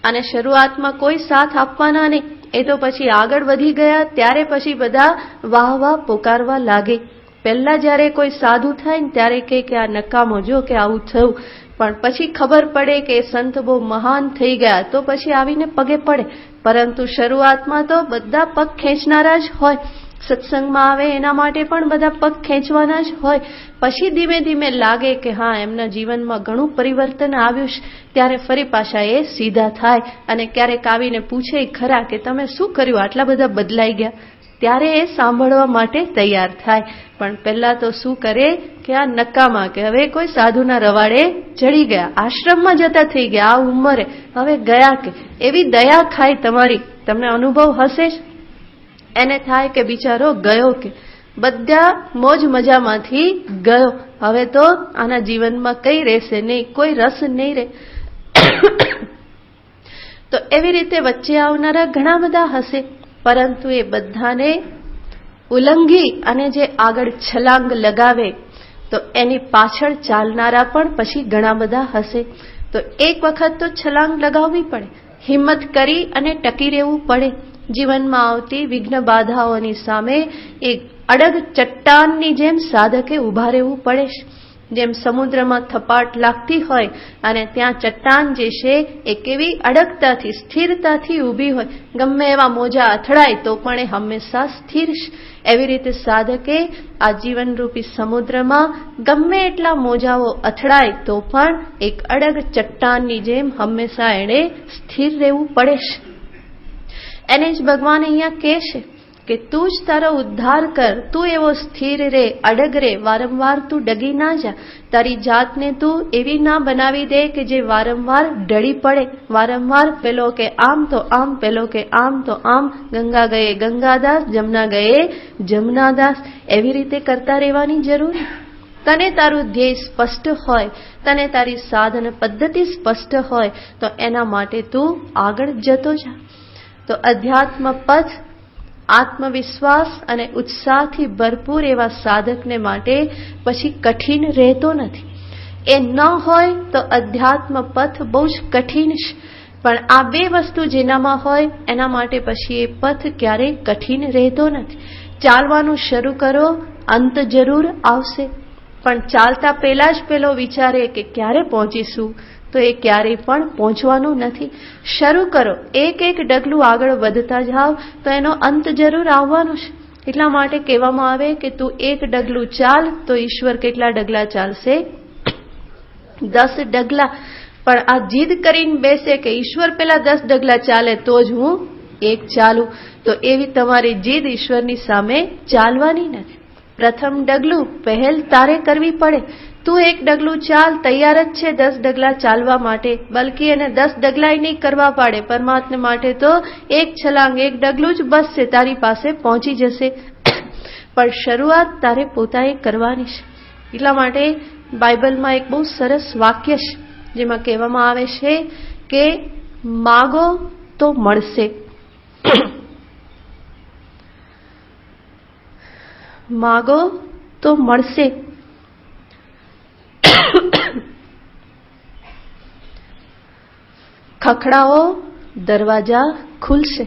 અને શરૂઆતમાં કોઈ સાથ આપવાના નહીં. એ તો પછી આગળ વધી ગયા ત્યારે પછી બધા વાહ વાહ પોકારવા લાગે. પહેલા જ્યારે કોઈ સાધુ થાય ને ત્યારે કે આ નકામો, જો કે આવું થયું. પણ પછી ખબર પડે કે સંત બહુ મહાન થઈ ગયા તો પછી આવીને પગે પડે. પરંતુ શરૂઆતમાં તો બધા પગ ખેંચનારા જ હોય. સત્સંગમાં આવે એના માટે પણ બધા પગ ખેંચવાના જ હોય. પછી ધીમે ધીમે લાગે કે હા, એમના જીવનમાં ઘણું પરિવર્તન આવ્યું છે, ત્યારે ફરી પાછા એ સીધા થાય અને ક્યારેક આવીને પૂછે ખરા કે તમે શું કર્યું, આટલા બધા બદલાઈ ગયા. ત્યારે એ સાંભળવા માટે તૈયાર થાય. પણ પહેલા તો શું કરે કે આ નકામા, કે હવે કોઈ સાધુના રવાડે ચડી ગયા, આશ્રમમાં જતા થઈ ગયા, આ ઉંમરે હવે ગયા, કે એવી દયા ખાય તમારી, તમને અનુભવ હશે જ. એને થાય કે બિચારો ગયો, કે બધા મોજ મજામાંથી ગયો, હવે તો આના જીવનમાં કઈ રહેશે નહીં, કોઈ રસ નહીં રહે. તો એવી રીતે વચ્ચે આવનારા ઘણા બધા હશે, પરંતુ એ બધાને ઉલ્લંઘી અને જે આગળ છલાંગ લગાવે તો એની પાછળ ચાલનારા પણ પછી ઘણા બધા હશે. તો એક વખત તો છલાંગ લગાવવી પડે, હિંમત કરી અને ટકી રહેવું પડે. જીવનમાં આવતી વિઘ્ન બાધાઓની સામે એક અડગ ચટ્ટાનની જેમ સાધકે ઊભા રહેવું પડે. જેમ સમુદ્રમાં થપાટ લાગતી હોય અને ત્યાં ચટ્ટાન જે છે એ કેવી અડગતાથી, સ્થિરતાથી ઊભી હોય, ગમે એવા મોજા અથડાય તો પણ એ હંમેશા સ્થિર. એવી રીતે સાધકે આ જીવનરૂપી સમુદ્રમાં ગમે એટલા મોજાઓ અથડાય તો પણ એક અડગ ચટ્ટાનની જેમ હંમેશા એણે સ્થિર રહેવું પડે. એને જ ભગવાન અહીંયા કહે છે કે તું જ તારો ઉદ્ધાર કર, તું એવો સ્થિર રે, અડગ રે, વારંવાર તું ડગી ના જા. તારી જાતને તું એવી ના બનાવી દે કે જે વારંવાર ડળી પડે, વારંવાર પેલો કે આમ તો આમ, પેલો કે આમ તો આમ, ગંગા ગયે ગંગાદાસ, જમના ગયે જમનાદાસ, એવી રીતે કરતા રહેવાની જરૂર. તને તારું ધ્યેય સ્પષ્ટ હોય, તને તારી સાધન પદ્ધતિ સ્પષ્ટ હોય તો એના માટે તું આગળ જતો જા. તો અધ્યાત્મ પથ આત્મવિશ્વાસ અને ઉત્સાહથી ભરપૂર એવા સાધકને માટે પછી કઠિન રહેતો નથી. એ ન હોય તો અધ્યાત્મ પથ બહુ જ કઠિન છે. પણ આ બે વસ્તુ જેનામાં હોય એના માટે પછી એ પથ ક્યારેય કઠિન રહેતો નથી. ચાલવાનું શરૂ કરો, અંત જરૂર આવશે, પણ ચાલતા પહેલા જ પેલો વિચારે કે ક્યારે પહોંચીશું, તો એ ક્યારેય પણ પહોંચવાનું નથી. શરૂ કરો, એક એક ડગલું આગળ વધતા જાઓ તો એનો અંત જરૂર આવવાનો છે. એટલા માટે કહેવામાં આવે કે તું એક ડગલું ચાલ તો ઈશ્વર કેટલા ડગલા ચાલશે? 10 ડગલા. પણ આ જીદ કરીને બેસે કે ઈશ્વર પેલા 10 ડગલા ચાલે તો જ હું એક ચાલું, તો એવી તમારી જીદ ઈશ્વરની સામે ચાલવાની નથી. પ્રથમ ડગલું પહેલ તારે કરવી પડે. તું એક ડગલું ચાલ, તૈયાર જ છે 10 ડગલા ચાલવા માટે, બલકી એને 10 ડગલાય નહીં કરવા પાડે. પરમાત્મા માટે તો એક છલાંગ, એક ડગલું જ બસ છે, તારી પાસે પહોંચી જશે. પણ શરૂઆત તારે પોતાએ કરવાની છે. એટલા માટે બાઇબલમાં એક બહુ સરસ વાક્ય છે જેમાં કહેવામાં આવે છે કે માગો તો મળશે. માગો તો મળશે. ખખડાઓ, દરવાજા ખુલશે.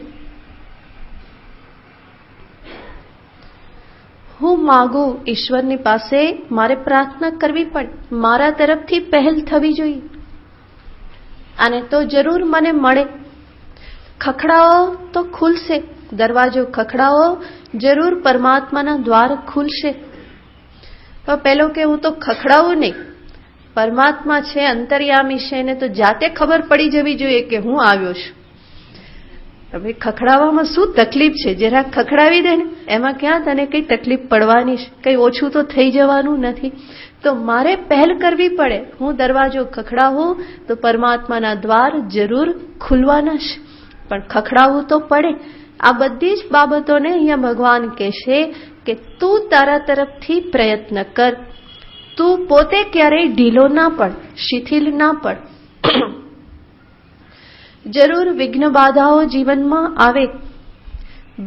હું માગું ઈશ્વરની પાસે, મારે પ્રાર્થના કરવી પડે, મારા તરફથી પહેલ થવી જોઈએ, અને તો જરૂર મને મળે. ખખડાઓ તો ખુલશે, દરવાજો ખખડાઓ, જરૂર પરમાત્માના દ્વાર ખુલશે. તો પેલો કે હું તો ખખડાવું નહીં, પરમાત્મા છે, અંતર્યામી છે, એને તો જાતે ખબર પડી જવી જોઈએ કે હું આવ્યો છું. હવે ખખડાવવામાં શું તકલીફ છે? જરા ખખડાવી દે ને, એમાં ક્યાં તને કઈ તકલીફ પડવાની છે? કઈ ઓછું તો થઈ જવાનું નથી. તો મારે પહેલ કરવી પડે. હું દરવાજો ખખડાવું તો પરમાત્માના દ્વાર જરૂર ખુલવાના છે, પણ ખખડાવવું તો પડે. આ બધી જ બાબતોને અહીંયા ભગવાન કહેશે કે તું તારા તરફથી પ્રયત્ન કર. તું પોતે ક્યારેય ઢીલો ના પડ, શિથિલ ના પડ. જરૂર વિઘ્ન બાધાઓ જીવનમાં આવે.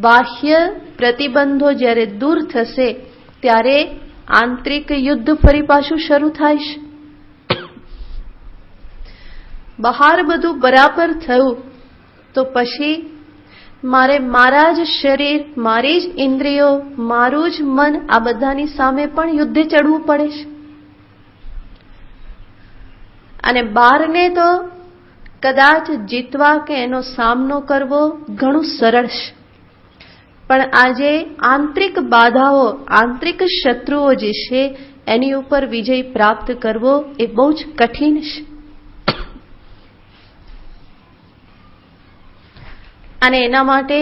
બાહ્ય પ્રતિબંધો જ્યારે દૂર થશે ત્યારે આંતરિક યુદ્ધ ફરી પાછું શરૂ થાય છે. બહાર બધું બરાબર થયું તો પછી મારે મારા જ શરીર, મારી જ ઇન્દ્રિયો, મારું જ મન, આ બધાની સામે પણ યુદ્ધે ચડવું પડે છે. અને બહારને તો કદાચ જીતવા કે એનો સામનો કરવો ઘણું સરળ છે, પણ આજે આંતરિક બાધાઓ, આંતરિક શત્રુઓ જે છે એની ઉપર વિજય પ્રાપ્ત કરવો એ બહુ જ કઠિન છે. અને એના માટે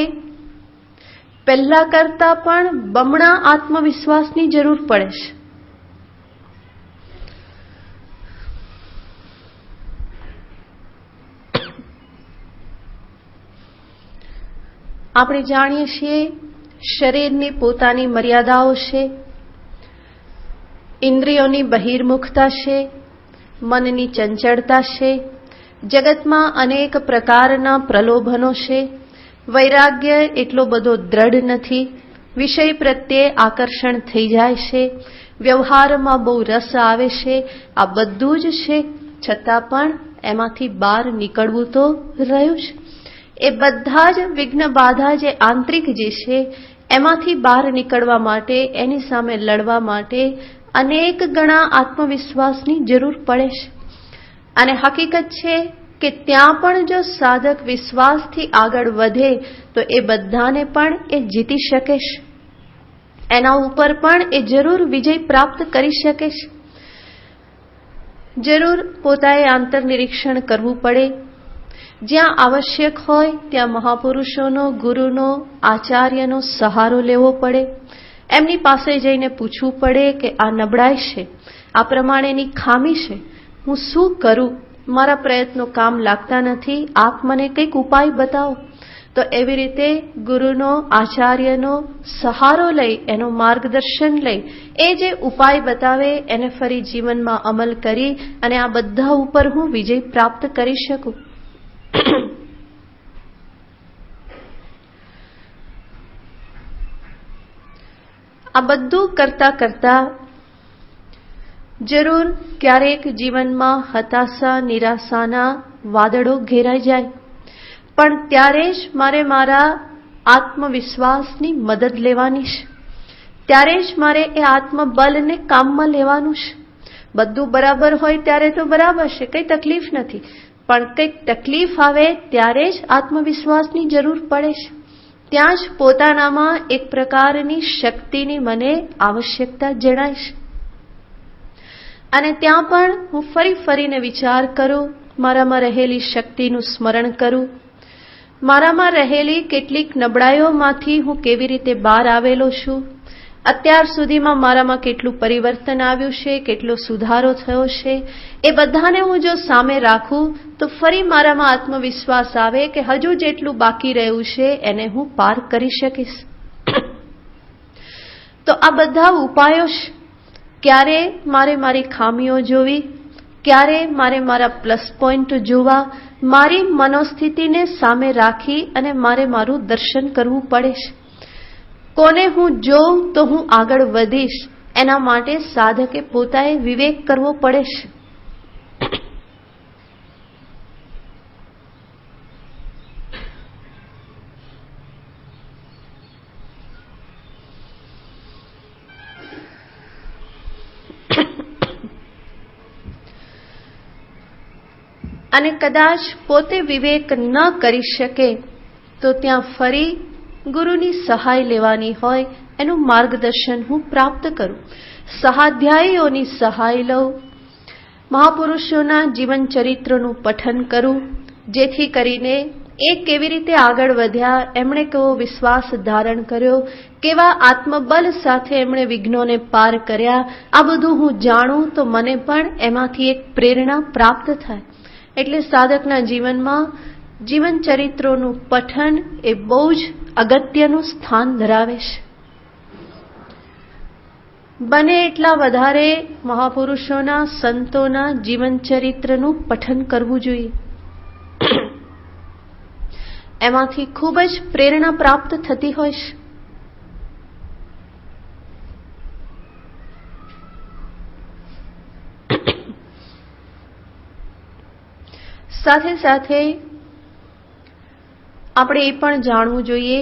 પહેલા કરતા પણ બમણા આત્મવિશ્વાસની જરૂર પડે છે. આપણે જાણીએ છીએ શરીરની પોતાની મર્યાદાઓ છે, ઇન્દ્રિયોની બહિર્મુખતા છે, મનની ચંચળતા છે, જગતમાં અનેક પ્રકારના પ્રલોભનો છે, વૈરાગ્ય એટલો બધો દ્રઢ નથી, વિષય પ્રત્યે આકર્ષણ થઈ જાય છે, વ્યવહારમાં બહુ રસ આવે છે. આ બધું જ છે, છતાં પણ એમાંથી બહાર નીકળવું તો રહ્યું છે. એ બધા જ વિઘ્ન બાધા જે આંતરિક જે છે એમાંથી બહાર નીકળવા માટે, એની સામે લડવા માટે અનેક ગણા આત્મવિશ્વાસની જરૂર પડે છે. અને હકીકત છે કે ત્યાં પણ જો સાધક વિશ્વાસથી આગળ વધે તો એ બધાને પણ એ જીતી શકે છે, એના ઉપર પણ એ જરૂર વિજય પ્રાપ્ત કરી શકે છે. જરૂર પોતાએ આંતરનિરીક્ષણ કરવું પડે. જ્યાં આવશ્યક હોય ત્યાં મહાપુરુષોનો, ગુરુનો, આચાર્યનો સહારો લેવો પડે. એમની પાસે જઈને પૂછવું પડે કે આ નબળાઈ છે, આ પ્રમાણેની ખામી છે, હું શું કરું, મારા પ્રયત્નો કામ લાગતા નથી, આપ મને કંઈક ઉપાય બતાવો. તો એવી રીતે ગુરુનો, આચાર્યનો સહારો લઈ, એનો માર્ગદર્શન લઈ, એ જે ઉપાય બતાવે એને ફરી જીવનમાં અમલ કરી અને આ બધા ઉપર હું વિજય પ્રાપ્ત કરી શકું. આ બધું કરતા કરતા જરૂર ક્યારેક જીવનમાં હતાશા, નિરાશાના વાદળો ઘેરાઈ જાય, પણ ત્યારે જ મારે મારા આત્મવિશ્વાસની મદદ લેવાની છે. ત્યારે જ મારે એ આત્મબલને કામમાં લેવાનું છે. બધું બરાબર હોય ત્યારે તો બરાબર છે, કંઈ તકલીફ નથી, પણ કંઈક તકલીફ આવે ત્યારે જ આત્મવિશ્વાસની જરૂર પડે છે. ત્યાં જ પોતાનામાં એક પ્રકારની શક્તિની મને આવશ્યકતા જણાય છે. અને ત્યાં પણ હું ફરીને વિચાર કરું, મારામાં રહેલી શક્તિનું સ્મરણ કરું, મારામાં રહેલી કેટલીક નબળાઈઓમાંથી હું કેવી રીતે બહાર આવેલો છું, અત્યાર સુધીમાં મારામાં કેટલું પરિવર્તન આવ્યું છે, કેટલો સુધારો થયો છે, એ બધાને હું જો સામે રાખું તો ફરી મારામાં આત્મવિશ્વાસ આવે કે હજુ જેટલું બાકી રહ્યું છે એને હું પાર કરી શકીશ. તો આ બધા ઉપાયો છે. ક્યારે મારે મારી ખામીઓ જોવી, ક્યારે મારે મારા પ્લસ પોઈન્ટ જોવા, મારી મનોસ્થિતિને સામે રાખી અને મારે મારું દર્શન કરવું પડે છે. કોને હું જોઉં તો હું આગળ વધીશ, એના માટે સાધકે પોતાએ વિવેક કરવો પડે છે. અને કદાચ પોતે વિવેક ન કરી શકે તો ત્યાં ફરી ગુરુની સહાય લેવાની હોય, એનું માર્ગદર્શન હું પ્રાપ્ત કરું, સહાધ્યાયીઓની સહાય લઉં, મહાપુરુષોના જીવન ચરિત્રનું પઠન કરું, જેથી કરીને એ કેવી રીતે આગળ વધ્યા, એમણે કેવો વિશ્વાસ ધારણ કર્યો, કેવા આત્મબલ સાથે એમણે વિઘ્નોને પાર કર્યા, આ બધું હું જાણું તો મને પણ એમાંથી એક પ્રેરણા પ્રાપ્ત થાય. એટલે સાધકના જીવનમાં જીવન ચરિત્રોનું પઠન એ બહુ જ અગત્યનું સ્થાન ધરાવે છે. બને એટલા વધારે મહાપુરુષોના, સંતોના જીવન ચરિત્રનું પઠન કરવું જોઈએ. એમાંથી ખૂબ જ પ્રેરણા પ્રાપ્ત થતી હોય છે. સાથે સાથે આપણે એ પણ જાણવું જોઈએ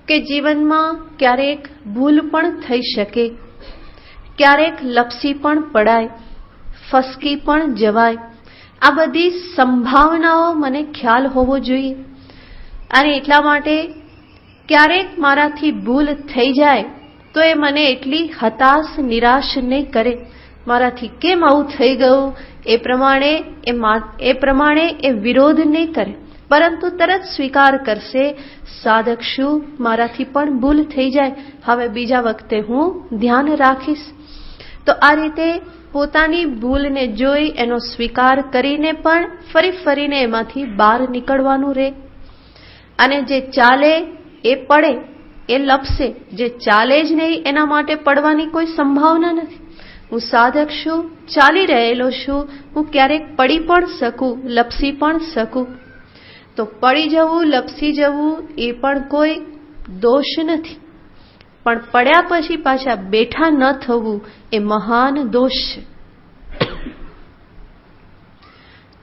કે જીવનમાં ક્યારેક ભૂલ પણ થઈ શકે, ક્યારેક લપસી પણ પડાય, ફસકી પણ જવાય. આ બધી સંભાવનાઓ મને ખ્યાલ હોવો જોઈએ. અને એટલા માટે ક્યારેક મારાથી ભૂલ થઈ જાય તો એ મને એટલી હતાશ નિરાશ નહીં કરે. મારાથી કેમ આવું થઈ ગયું એ પ્રમાણે એ વિરોધ નહીં કરે, પરંતુ તરત સ્વીકાર કરશે, સાધક શું, મારાથી પણ ભૂલ થઈ જાય, હવે બીજા વખતે હું ધ્યાન રાખીશ. તો આ રીતે પોતાની ભૂલને જોઈ એનો સ્વીકાર કરીને પણ ફરીને એમાંથી બહાર નીકળવાનું રહે. અને જે ચાલે એ પડે, એ લપસે. જે ચાલે જ નહીં એના માટે પડવાની કોઈ સંભાવના નથી. હું સાધક છું, ચાલી રહેલો છું, હું ક્યારેક પડી પણ શકું, લપસી પણ શકું. તો પડી જવું, લપસી જવું એ પણ કોઈ દોષ નથી, પણ પડ્યા પછી પાછા બેઠા ન થવું એ મહાન દોષ છે.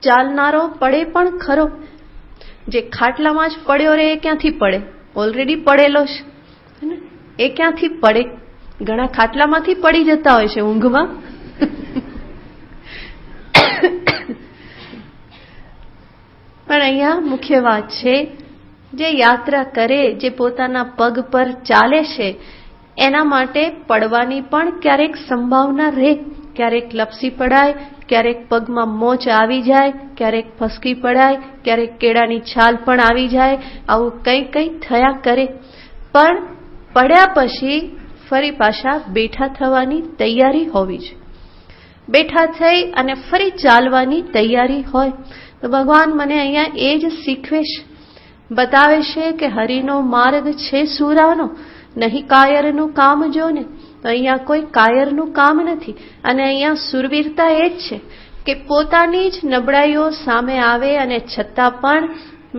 ચાલનારો પડે પણ ખરો, જે ખાટલામાં જ પડ્યો રહે એ ક્યાંથી પડે? ઓલરેડી પડેલો છે, એ ક્યાંથી પડે? ઘણા ખાટલામાંથી પડી જતા હોય છે ઊંઘમાં. પણ અહીંયા મુખ્ય વાત છે, જે યાત્રા કરે, જે પોતાના પગ પર ચાલે છે, એના માટે પડવાની પણ ક્યારેક સંભાવના રહે. ક્યારેક લપસી પડાય, ક્યારેક પગમાં મોચ આવી જાય, ક્યારેક ફસકી પડાય, ક્યારેક કેળાની છાલ પણ આવી જાય. આવું કંઈ થયા કરે. પણ પડ્યા પછી ફરી પાછા બેઠા થવાની તૈયારી હોવી જોઈએ. બેઠા થઈ અને ફરી ચાલવાની તૈયારી હોય. તો ભગવાન મને અહીંયા એ જ શીખવે છે, બતાવે છે કે હરિનો માર્ગ છે સુરાનો, નહીં કાયરનું કામ જો ને. તો અહીંયા કોઈ કાયરનું કામ નથી. અને અહીંયા સુરવીરતા એ જ છે કે પોતાની જ નબળાઈઓ સામે આવે અને છતાં પણ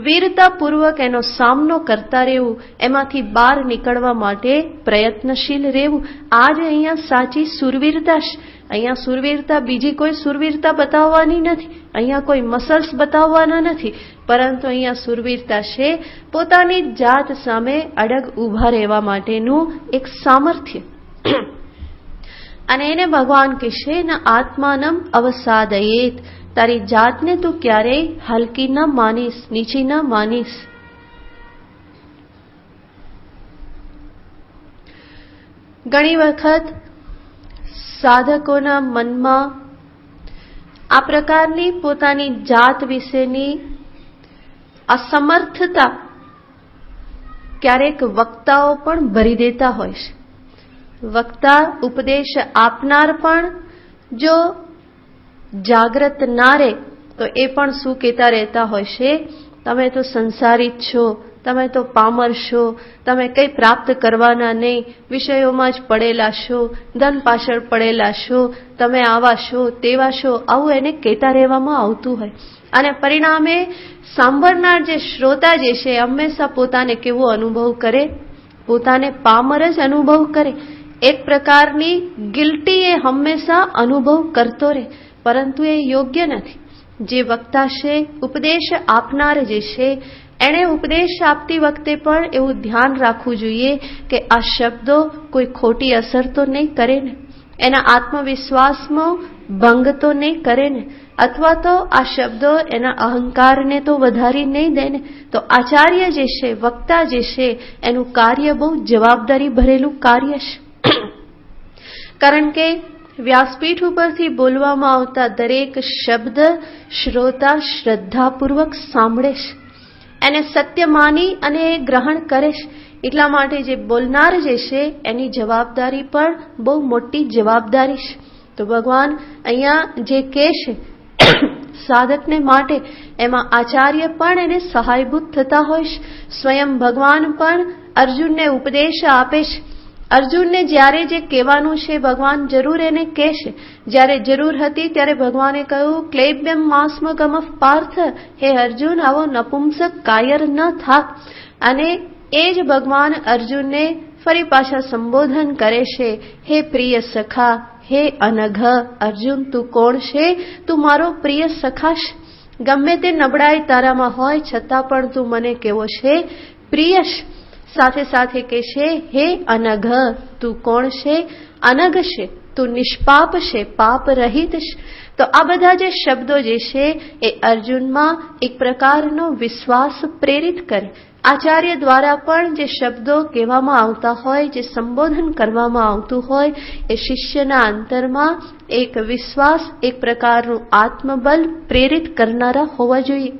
વીરતાપૂર્વક એનો સામનો કરતા રહેવું, એમાંથી બહાર નીકળવા માટે પ્રયત્નશીલ રહેવું. આ જ અહીંયા સાચી સુરવીરતા છે. અહીંયા સુરવીરતા બીજી કોઈ સુરવીરતા બતાવવાની નથી, અહીંયા કોઈ મસલ્સ બતાવવાના નથી, પરંતુ અહીંયા સુરવીરતા છે પોતાની જાત સામે અડગ ઊભા રહેવા માટેનું એક સામર્થ્ય. અને એને ભગવાન કહેશે, ન આત્માનમ અવસાદયેત, તારી જાતને તું ક્યારેય હલકી ન માનીશ, નીચી ન માનીશ. ઘણી વખત સાધકોના મનમાં આ પ્રકારની પોતાની જાત વિશેની અસમર્થતા ક્યારેક વક્તાઓ પણ ભરી દેતા હોય છે. વક્તા, ઉપદેશ આપનાર પણ જો જાગ્રત ના રહે તો એ પણ શું કહેતા રહેતા હોય છે, તમે તો સંસારી જ છો, તમે તો પામર છો, તમે કંઈ પ્રાપ્ત કરવાના નહીં, વિષયોમાં જ પડેલા છો, ધન પાછળ પડેલા છો, તમે આવા છો, તેવા છો, આવું એને કહેતા રહેવામાં આવતું હોય. અને પરિણામે સાંભળનાર જે શ્રોતા જે છે હંમેશા પોતાને કેવો અનુભવ કરે? પોતાને પામર જ અનુભવ કરે. એક પ્રકારની ગિલ્ટી એ હંમેશા અનુભવ કરતો રહે, પરંતુ એ યોગ્ય નથી. જે વક્તા છે, ઉપદેશ આપનાર જે છે, એણે ઉપદેશ આપતી વખતે પણ એવું ધ્યાન રાખવું જોઈએ કે આ શબ્દો કોઈ ખોટી અસર તો નહીં કરે ને, એના આત્મવિશ્વાસમાં ભંગ તો નહીં કરે ને, અથવા તો આ શબ્દો એના અહંકારને તો વધારી નહીં દે ને. તો આચાર્ય જે છે, વક્તા જે છે, એનું કાર્ય બહુ જવાબદારી ભરેલું કાર્ય છે. કારણ કે વ્યાસપીઠ ઉપરથી બોલવામાં આવતા દરેક શબ્દ શ્રોતા શ્રદ્ધાપૂર્વક સાંભળે છે, એને સત્ય માની અને ગ્રહણ કરે છે. એટલા માટે જે બોલનાર જે છે એની જવાબદારી પણ બહુ મોટી જવાબદારી છે. તો ભગવાન અહીંયા જે કહે છે સાધકને માટે, એમાં આચાર્ય પણ એને સહાયભૂત થતા હોય છે. સ્વયં ભગવાન પણ અર્જુનને ઉપદેશ આપે છે. અર્જુનને જ્યારે જે કહેવાનું છે ભગવાન જરૂર એને કહેશે. જ્યારે જરૂર હતી ત્યારે ભગવાને કહ્યું, ક્લેબ્યમ માસ્મગમઃ પાર્થ, હે અર્જુન, આવો નપુંસક કાયર ન થા. અને એ જ ભગવાન અર્જુનને ફરી પાછા સંબોધન કરે છે, હે પ્રિય સખા, હે અનઘ. અર્જુન, તું કોણ છે? તું મારો પ્રિય સખા છે. ગમે તે નબળાઈ તારામાં હોય છતાં પણ તું મને કેવો છે? પ્રિય છે. સાથે સાથે કે છે, હે અનઘ, તું કોણ છે? અનઘ છે, તું નિષ્પાપ છે, પાપ રહિત છે. તો આ બધા જે શબ્દો જે છે એ અર્જુનમાં એક પ્રકારનો વિશ્વાસ પ્રેરિત કરે. આચાર્ય દ્વારા પણ જે શબ્દો કહેવામાં આવતા હોય, જે સંબોધન કરવામાં આવતું હોય, એ શિષ્યના અંતરમાં એક વિશ્વાસ, એક પ્રકારનું આત્મબલ પ્રેરિત કરનારા હોવા જોઈએ.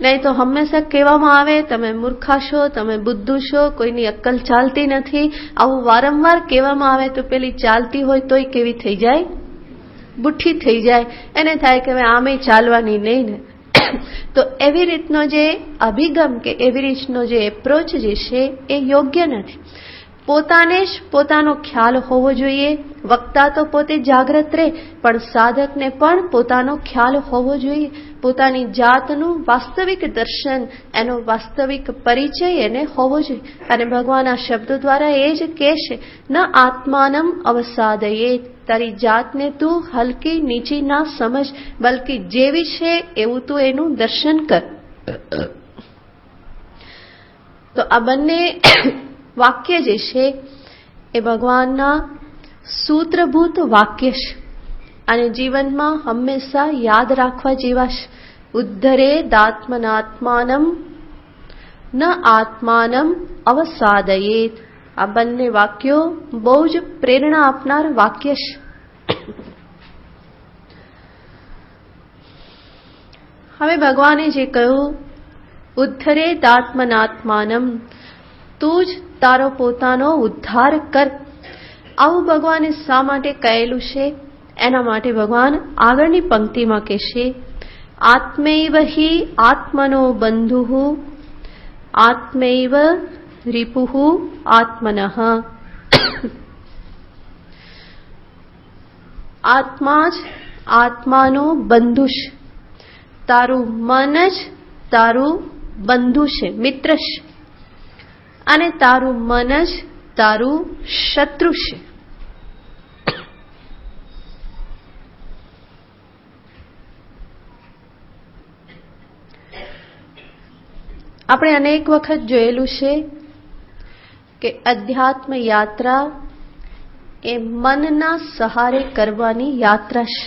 નહીં તો હંમેશા કહેવામાં આવે તમે મૂર્ખા છો, તમે બુદ્ધુ છો, કોઈની અક્કલ ચાલતી નથી. આવું વારંવાર કહેવામાં આવે તો પેલી ચાલતી હોય તોય કેવી થઈ જાય? બુઠ્ઠી થઈ જાય. એને થાય કે હવે આમે ચાલવાની નહીં ને. તો એવી રીતનો જે અભિગમ કે એવી રીતનો જે એપ્રોચ જે છે એ યોગ્ય નથી. પોતાને જ પોતાનો ખ્યાલ હોવો જોઈએ. વક્તા તો પોતે જાગ્રત રહે, પણ સાધકને પણ પોતાનો ખ્યાલ હોવો જોઈએ. પોતાની જાતનું વાસ્તવિક દર્શન, એનો વાસ્તવિક પરિચય એને હોવો જોઈએ. અને ભગવાન આ શબ્દો દ્વારા એ જ કહે છે, ન આત્માનમ અવસાદયેત, તારી જાતને તું હલકી નીચી ના સમજ, બલકી જેવી છે એવું તું એનું દર્શન કર. તો આ બંને વાક્ય જે છે એ ભગવાનના સૂત્રભૂત વાક્ય છે અને જીવનમાં હંમેશા યાદ રાખવા જેવા છે. ઉદ્ધરેદાત્મનાત્માનમ ન આત્માનમ અવસાદયેત. આ બંને વાક્યો બહુ જ પ્રેરણા આપનાર વાક્ય છે. હવે ભગવાને જે કહ્યું, ઉદ્ધરેદાત્મનાત્માનમ, તું જ તારો પોતાનો ઉદ્ધાર કર. આવું ભગવાને શા માટે કહેલું છે? એના માટે ભગવાન આગળની પંક્તિમાં કહેશે, આત્મૈવ હિ આત્મનો બંધુઃ આત્મૈવ રિપુઃ આત્મનઃ. આત્મા જ આત્માનો બંધુ છે. તારું મન જ તારું બંધુ છે, મિત્ર છે. અને તારું મન જ તારું શત્રુ છે. આપણે અનેક વખત જોયેલું છે કે અધ્યાત્મ યાત્રા એ મનના સહારે કરવાની યાત્રા છે.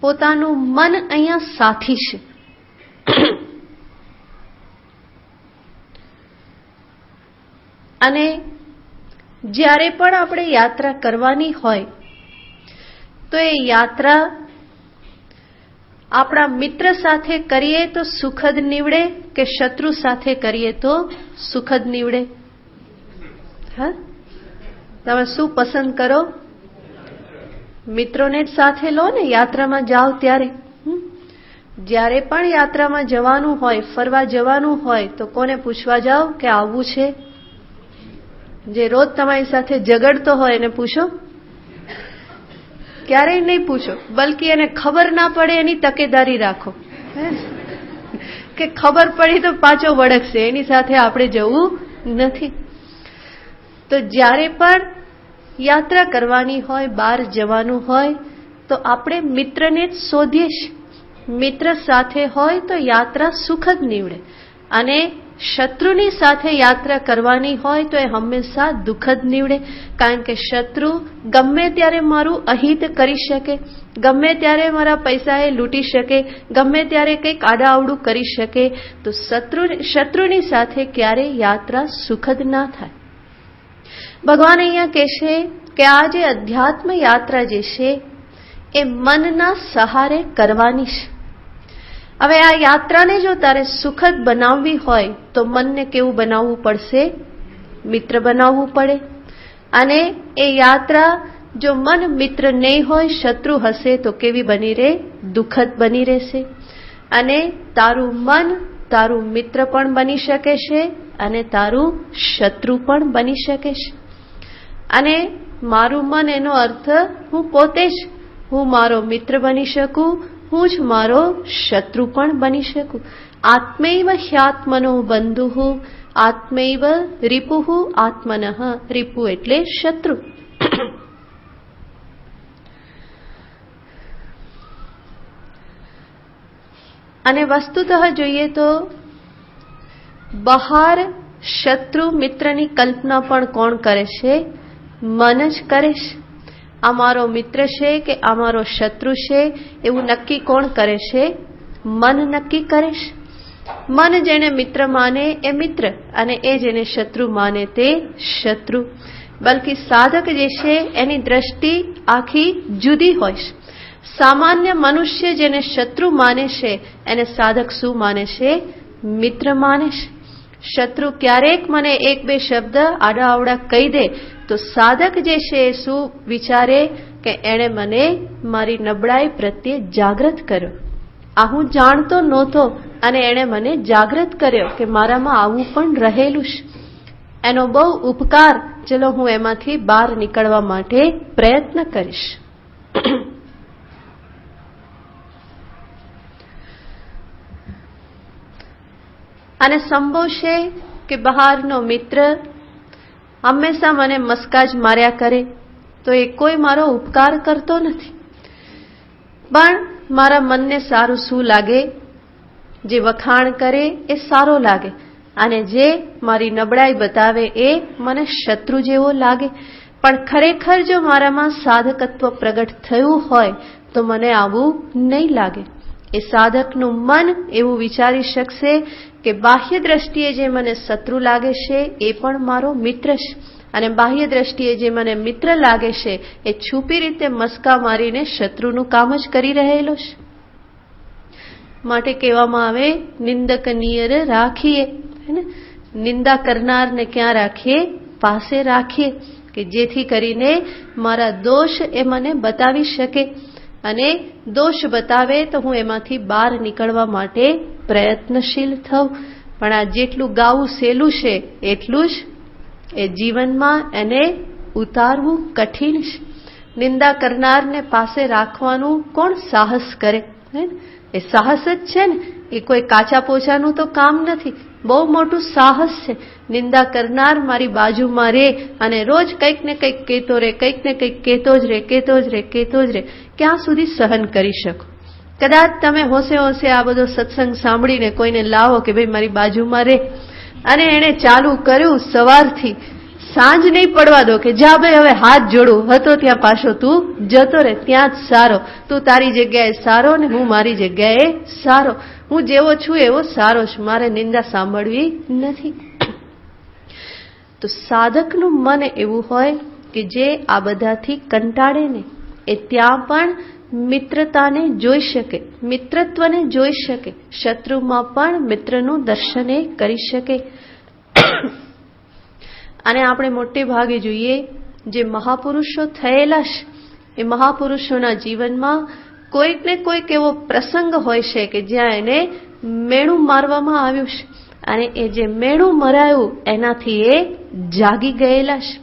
પોતાનું મન અહીંયા સાથી છે. અને જ્યારે પણ આપણે યાત્રા કરવાની હોય તો એ યાત્રા આપણા મિત્ર સાથે કરીએ તો સુખદ નીવડે કે શત્રુ સાથે કરીએ તો સુખદ નીવડે? હા, તમે શું પસંદ કરો? મિત્રોને જ સાથે લો ને યાત્રામાં જાઓ ત્યારે. જ્યારે પણ યાત્રામાં જવાનું હોય, ફરવા જવાનું હોય તો કોને પૂછવા જાઓ કે આવવું છે? જે રોજ તમારી સાથે ઝઘડતો હોય એને પૂછો? ક્યારેય નહીં પૂછો. બલકી એને ખબર ના પડે એની તકેદારી રાખો કે ખબર પડી તો પાછો વળગશે, એની સાથે આપણે જવું નથી. તો જ્યારે પણ યાત્રા કરવાની હોય, બહાર જવાનું હોય તો આપણે મિત્રને જ શોધીએ છીએ. મિત્ર સાથે હોય તો યાત્રા સુખદ નીવડે. અને શત્રુની સાથે યાત્રા કરવાની હોય તો એ હંમેશા દુઃખદ નીવડે. કારણ કે શત્રુ ગમે ત્યારે મારું અહિત કરી શકે, ગમે ત્યારે મારા પૈસા એ લૂંટી શકે, ગમે ત્યારે કંઈક આડાઅવડું કરી શકે. તો શત્રુની સાથે ક્યારેય યાત્રા સુખદ ના થાય. ભગવાન અહીંયા કહેશે કે આ જે અધ્યાત્મ યાત્રા જે છે એ મનના સહારે કરવાની છે. હવે આ યાત્રાને જો તારે સુખદ બનાવવી હોય તો મનને કેવું બનાવવું પડશે? મિત્ર બનાવવું પડે. અને એ યાત્રા જો મન મિત્ર નહીં હોય, શત્રુ હશે તો કેવી બની રહે? દુઃખદ બની રહેશે. અને તારું મન તારું મિત્ર પણ બની શકે છે અને તારું શત્રુ પણ બની શકે છે. અને મારું મન એનો અર્થ હું પોતે જ, હું મારો મિત્ર બની શકું, હું જ મારો શત્રુ પણ બની શકું. આત્મૈવ હ્યાત્મનો બંધુઃ આત્મૈવ રિપુઃ આત્મનઃ. રિપુ એટલે શત્રુ. અને વસ્તુતઃ જોઈએ તો બહાર શત્રુ મિત્રની કલ્પના પણ કોણ કરે છે? મન જ કરે છે. આ મારો મિત્ર છે કે આ મારો શત્રુ છે એવું નક્કી કોણ કરે છે? મન નક્કી કરે છે. મન જેને મિત્ર માને એ મિત્ર, અને એ જેને શત્રુ માને તે શત્રુ. બલકી સાધક જે છે એની દ્રષ્ટિ આખી જુદી હોય છે. સામાન્ય મનુષ્ય જેને શત્રુ માને છે એને સાધક શું માને છે? મિત્ર માને છે. શત્રુ ક્યારેક મને એક બે શબ્દ આડા અવડા કહી દે તો સાધક જે છે એ શું વિચારે કે એણે મને મારી નબળાઈ પ્રત્યે જાગૃત કર્યો. આ હું જાણતો નહોતો અને એણે મને જાગૃત કર્યો કે મારામાં આવું પણ રહેલું છે. એનો બહુ ઉપકાર, ચલો હું એમાંથી બહાર નીકળવા માટે પ્રયત્ન કરીશ. અને સંભવ છે કે બહારનો મિત્ર હંમેશા મને મસ્કાજ માર્યા કરે તો એ કોઈ મારો ઉપકાર કરતો નથી. પણ મારા મનને સારું શું લાગે? જે વખાણ કરે એ સારો લાગે, અને જે મારી નબળાઈ બતાવે એ મને શત્રુ જેવો લાગે. પણ ખરેખર જો મારામાં સાધકત્વ પ્રગટ થયું હોય તો મને આવું નહીં લાગે. એ સાધકનું મન એવું વિચારી શકશે કે બાહ્ય દ્રષ્ટિએ જે મને શત્રુ લાગે છે એ પણ મારો મિત્ર છે, અને બાહ્ય દ્રષ્ટિએ જે મને મિત્ર લાગે છે એ છુપી રીતે મસ્કા મારીને શત્રુનું કામ જ કરી રહેલો છે. માટે કહેવામાં આવે નિંદક નિયર રાખીએ, નિંદા કરનારને ક્યાં રાખીએ? પાસે રાખીએ, કે જેથી કરીને મારા દોષ એ મને બતાવી શકે, અને દોષ બતાવે તો હું એમાંથી બહાર નીકળવા માટે પ્રયત્નશીલ થઉં. પણ આ જેટલું ગાવું સહેલું છે એટલું જ એ જીવનમાં એને ઉતારવું કઠિન છે. નિંદા કરનારને પાસે રાખવાનું કોણ સાહસ કરે? એ સાહસ જ છે ને, એ કોઈ કાચા પોચાનું તો કામ નથી, બહુ મોટું સાહસ છે. નિંદા કરનાર મારી બાજુમાં રહે અને રોજ કંઈક ને કંઈક કહેતો રહે, કંઈક ને કંઈક કહેતો જ રહે. ક્યાં સુધી સહન કરી શકો? કદાચ તમે હોશે આ બધો સત્સંગ સાંભળીને કોઈને લાવો કે ભાઈ મારી બાજુમાં રહે, અને એણે ચાલુ કર્યું સવારથી, સાંજ નહીં પડવા દો કે જા ભાઈ હવે હાથ જોડું, હતો ત્યાં પાછો તું જતો રહે, ત્યાં જ સારો, તું તારી જગ્યાએ સારો ને હું મારી જગ્યાએ સારો, હું જેવો છું એવો સારો છું, મારે નિંદા સાંભળવી નથી. તો સાધકનું મન એવું હોય કે જે આ બધાથી કંટાળે ને એ ત્યાં પણ મિત્રતાને જોઈ શકે, મિત્રત્વને જોઈ શકે, શત્રુમાં પણ મિત્રનું દર્શન એ કરી શકે. અને આપણે મોટે ભાગે જોઈએ જે મહાપુરુષો થયેલા છે એ મહાપુરુષોના જીવનમાં કોઈક ને કોઈક એવો પ્રસંગ હોય છે કે જ્યાં એને મેણું મારવામાં આવ્યું છે, અને એ જે મેણું મરાયું એનાથી એ જાગી ગયેલા છે.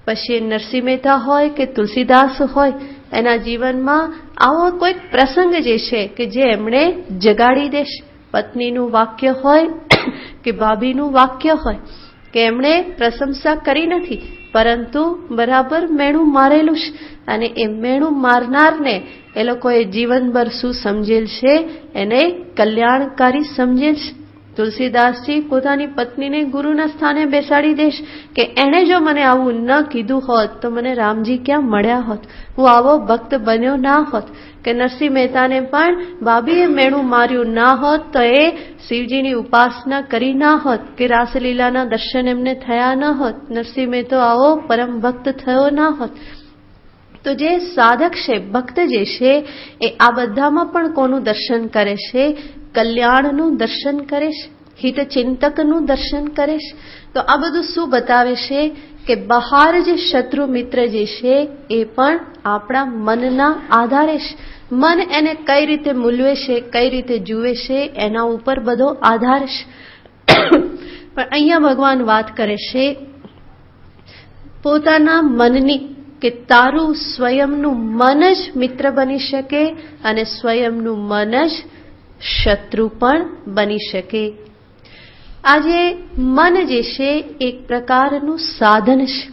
પછી નરસિંહ મહેતા હોય કે તુલસીદાસ હોય, એના જીવનમાં આવો કોઈક પ્રસંગ જે છે કે જે એમણે જગાડી દેશે. પત્નીનું વાક્ય હોય કે ભાભીનું વાક્ય હોય કે એમણે પ્રશંસા કરી નથી, પરંતુ બરાબર મેણું મારેલું છે, અને એ મેણું મારનારને એ લોકોએ જીવનભર શું સમજેલ છે? એને કલ્યાણકારી સમજેલ છે. તુલસીદાસજી પોતાની પત્નીને ગુરુના સ્થાને બેસાડી દેશ કે એણે જો મને આવું ન કીધું હોત તો મને રામજી ક્યાં મળ્યા હોત, હું આવો ભક્ત બન્યો ના હોત. કે નરસિંહ મહેતાને પણ ભાભીએ મેણું માર્યું ના હોત તો એ શિવજીની ઉપાસના કરી ના હોત, કે રાસલીલાના દર્શન એમને થયા ન હોત, નરસિંહ મહેતો આવો પરમ ભક્ત થયો ના હોત. તો જે સાધક છે, ભક્ત જે છે, એ આ બધામાં પણ કોનું દર્શન કરે છે? કલ્યાણનું દર્શન કરે છે, હિતચિંતકનું દર્શન કરે છે. તો આ બધું શું બતાવે છે? કે બહાર જે શત્રુ મિત્ર જે છે એ પણ આપણા મનના આધારે છે. મન એને કઈ રીતે મૂલવે છે, કઈ રીતે જુએ છે, એના ઉપર બધો આધાર છે. પણ અહીંયા ભગવાન વાત કરે છે પોતાના મનની, કે તારું સ્વયંનું મન જ મિત્ર બની શકે અને સ્વયંનું મન જ શત્રુ પણ બની શકે. આજે મન જે છે એક પ્રકારનું સાધન છે.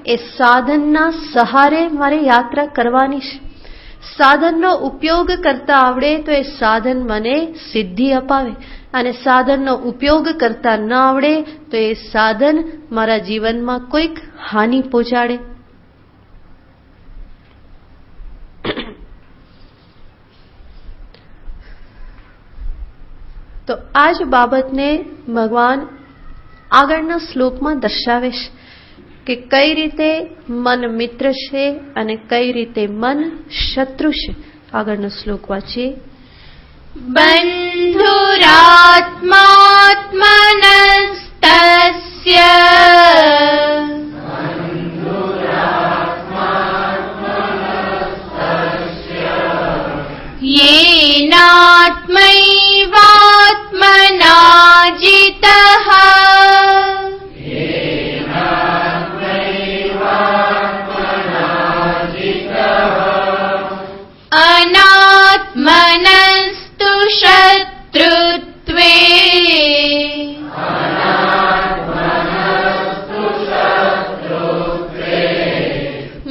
એ સાધનના સહારે મારે યાત્રા કરવાની છે. સાધનનો ઉપયોગ કરતા આવડે તો એ સાધન મને સિદ્ધિ અપાવે, અને સાધનનો ઉપયોગ કરતા ન આવડે તો એ સાધન મારા જીવનમાં કોઈક હાનિ પહોંચાડે. તો આ જ બાબતને ભગવાન આગળના શ્લોકમાં દર્શાવે છે કે કઈ રીતે મન મિત્ર છે અને કઈ રીતે મન શત્રુ છે. આગળનો શ્લોક વાંચીએ. બંધુરાત્માત્મનસ્તસ્ય येनात्मैवात्मना जितः अनात्मनस्तु शत्रुत्वे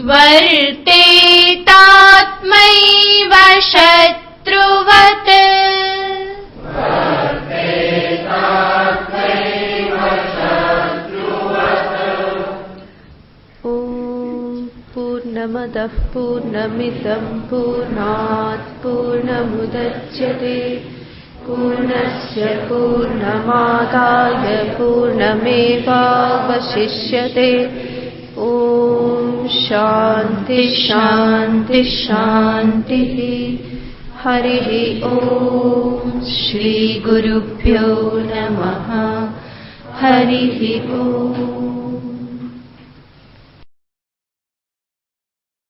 वर्तेतात्मैव शत्रुवत्. पूर्णमदः पूर्णमिदं पूर्णात् पूर्णमुदच्यते पूर्णस्य पूर्णमादाय पूर्णमेवावशिष्यते. ॐ शान्ति शान्ति शान्तिः. हरिः ॐ. श्रीगुरुभ्यो नमः. हरिः ॐ.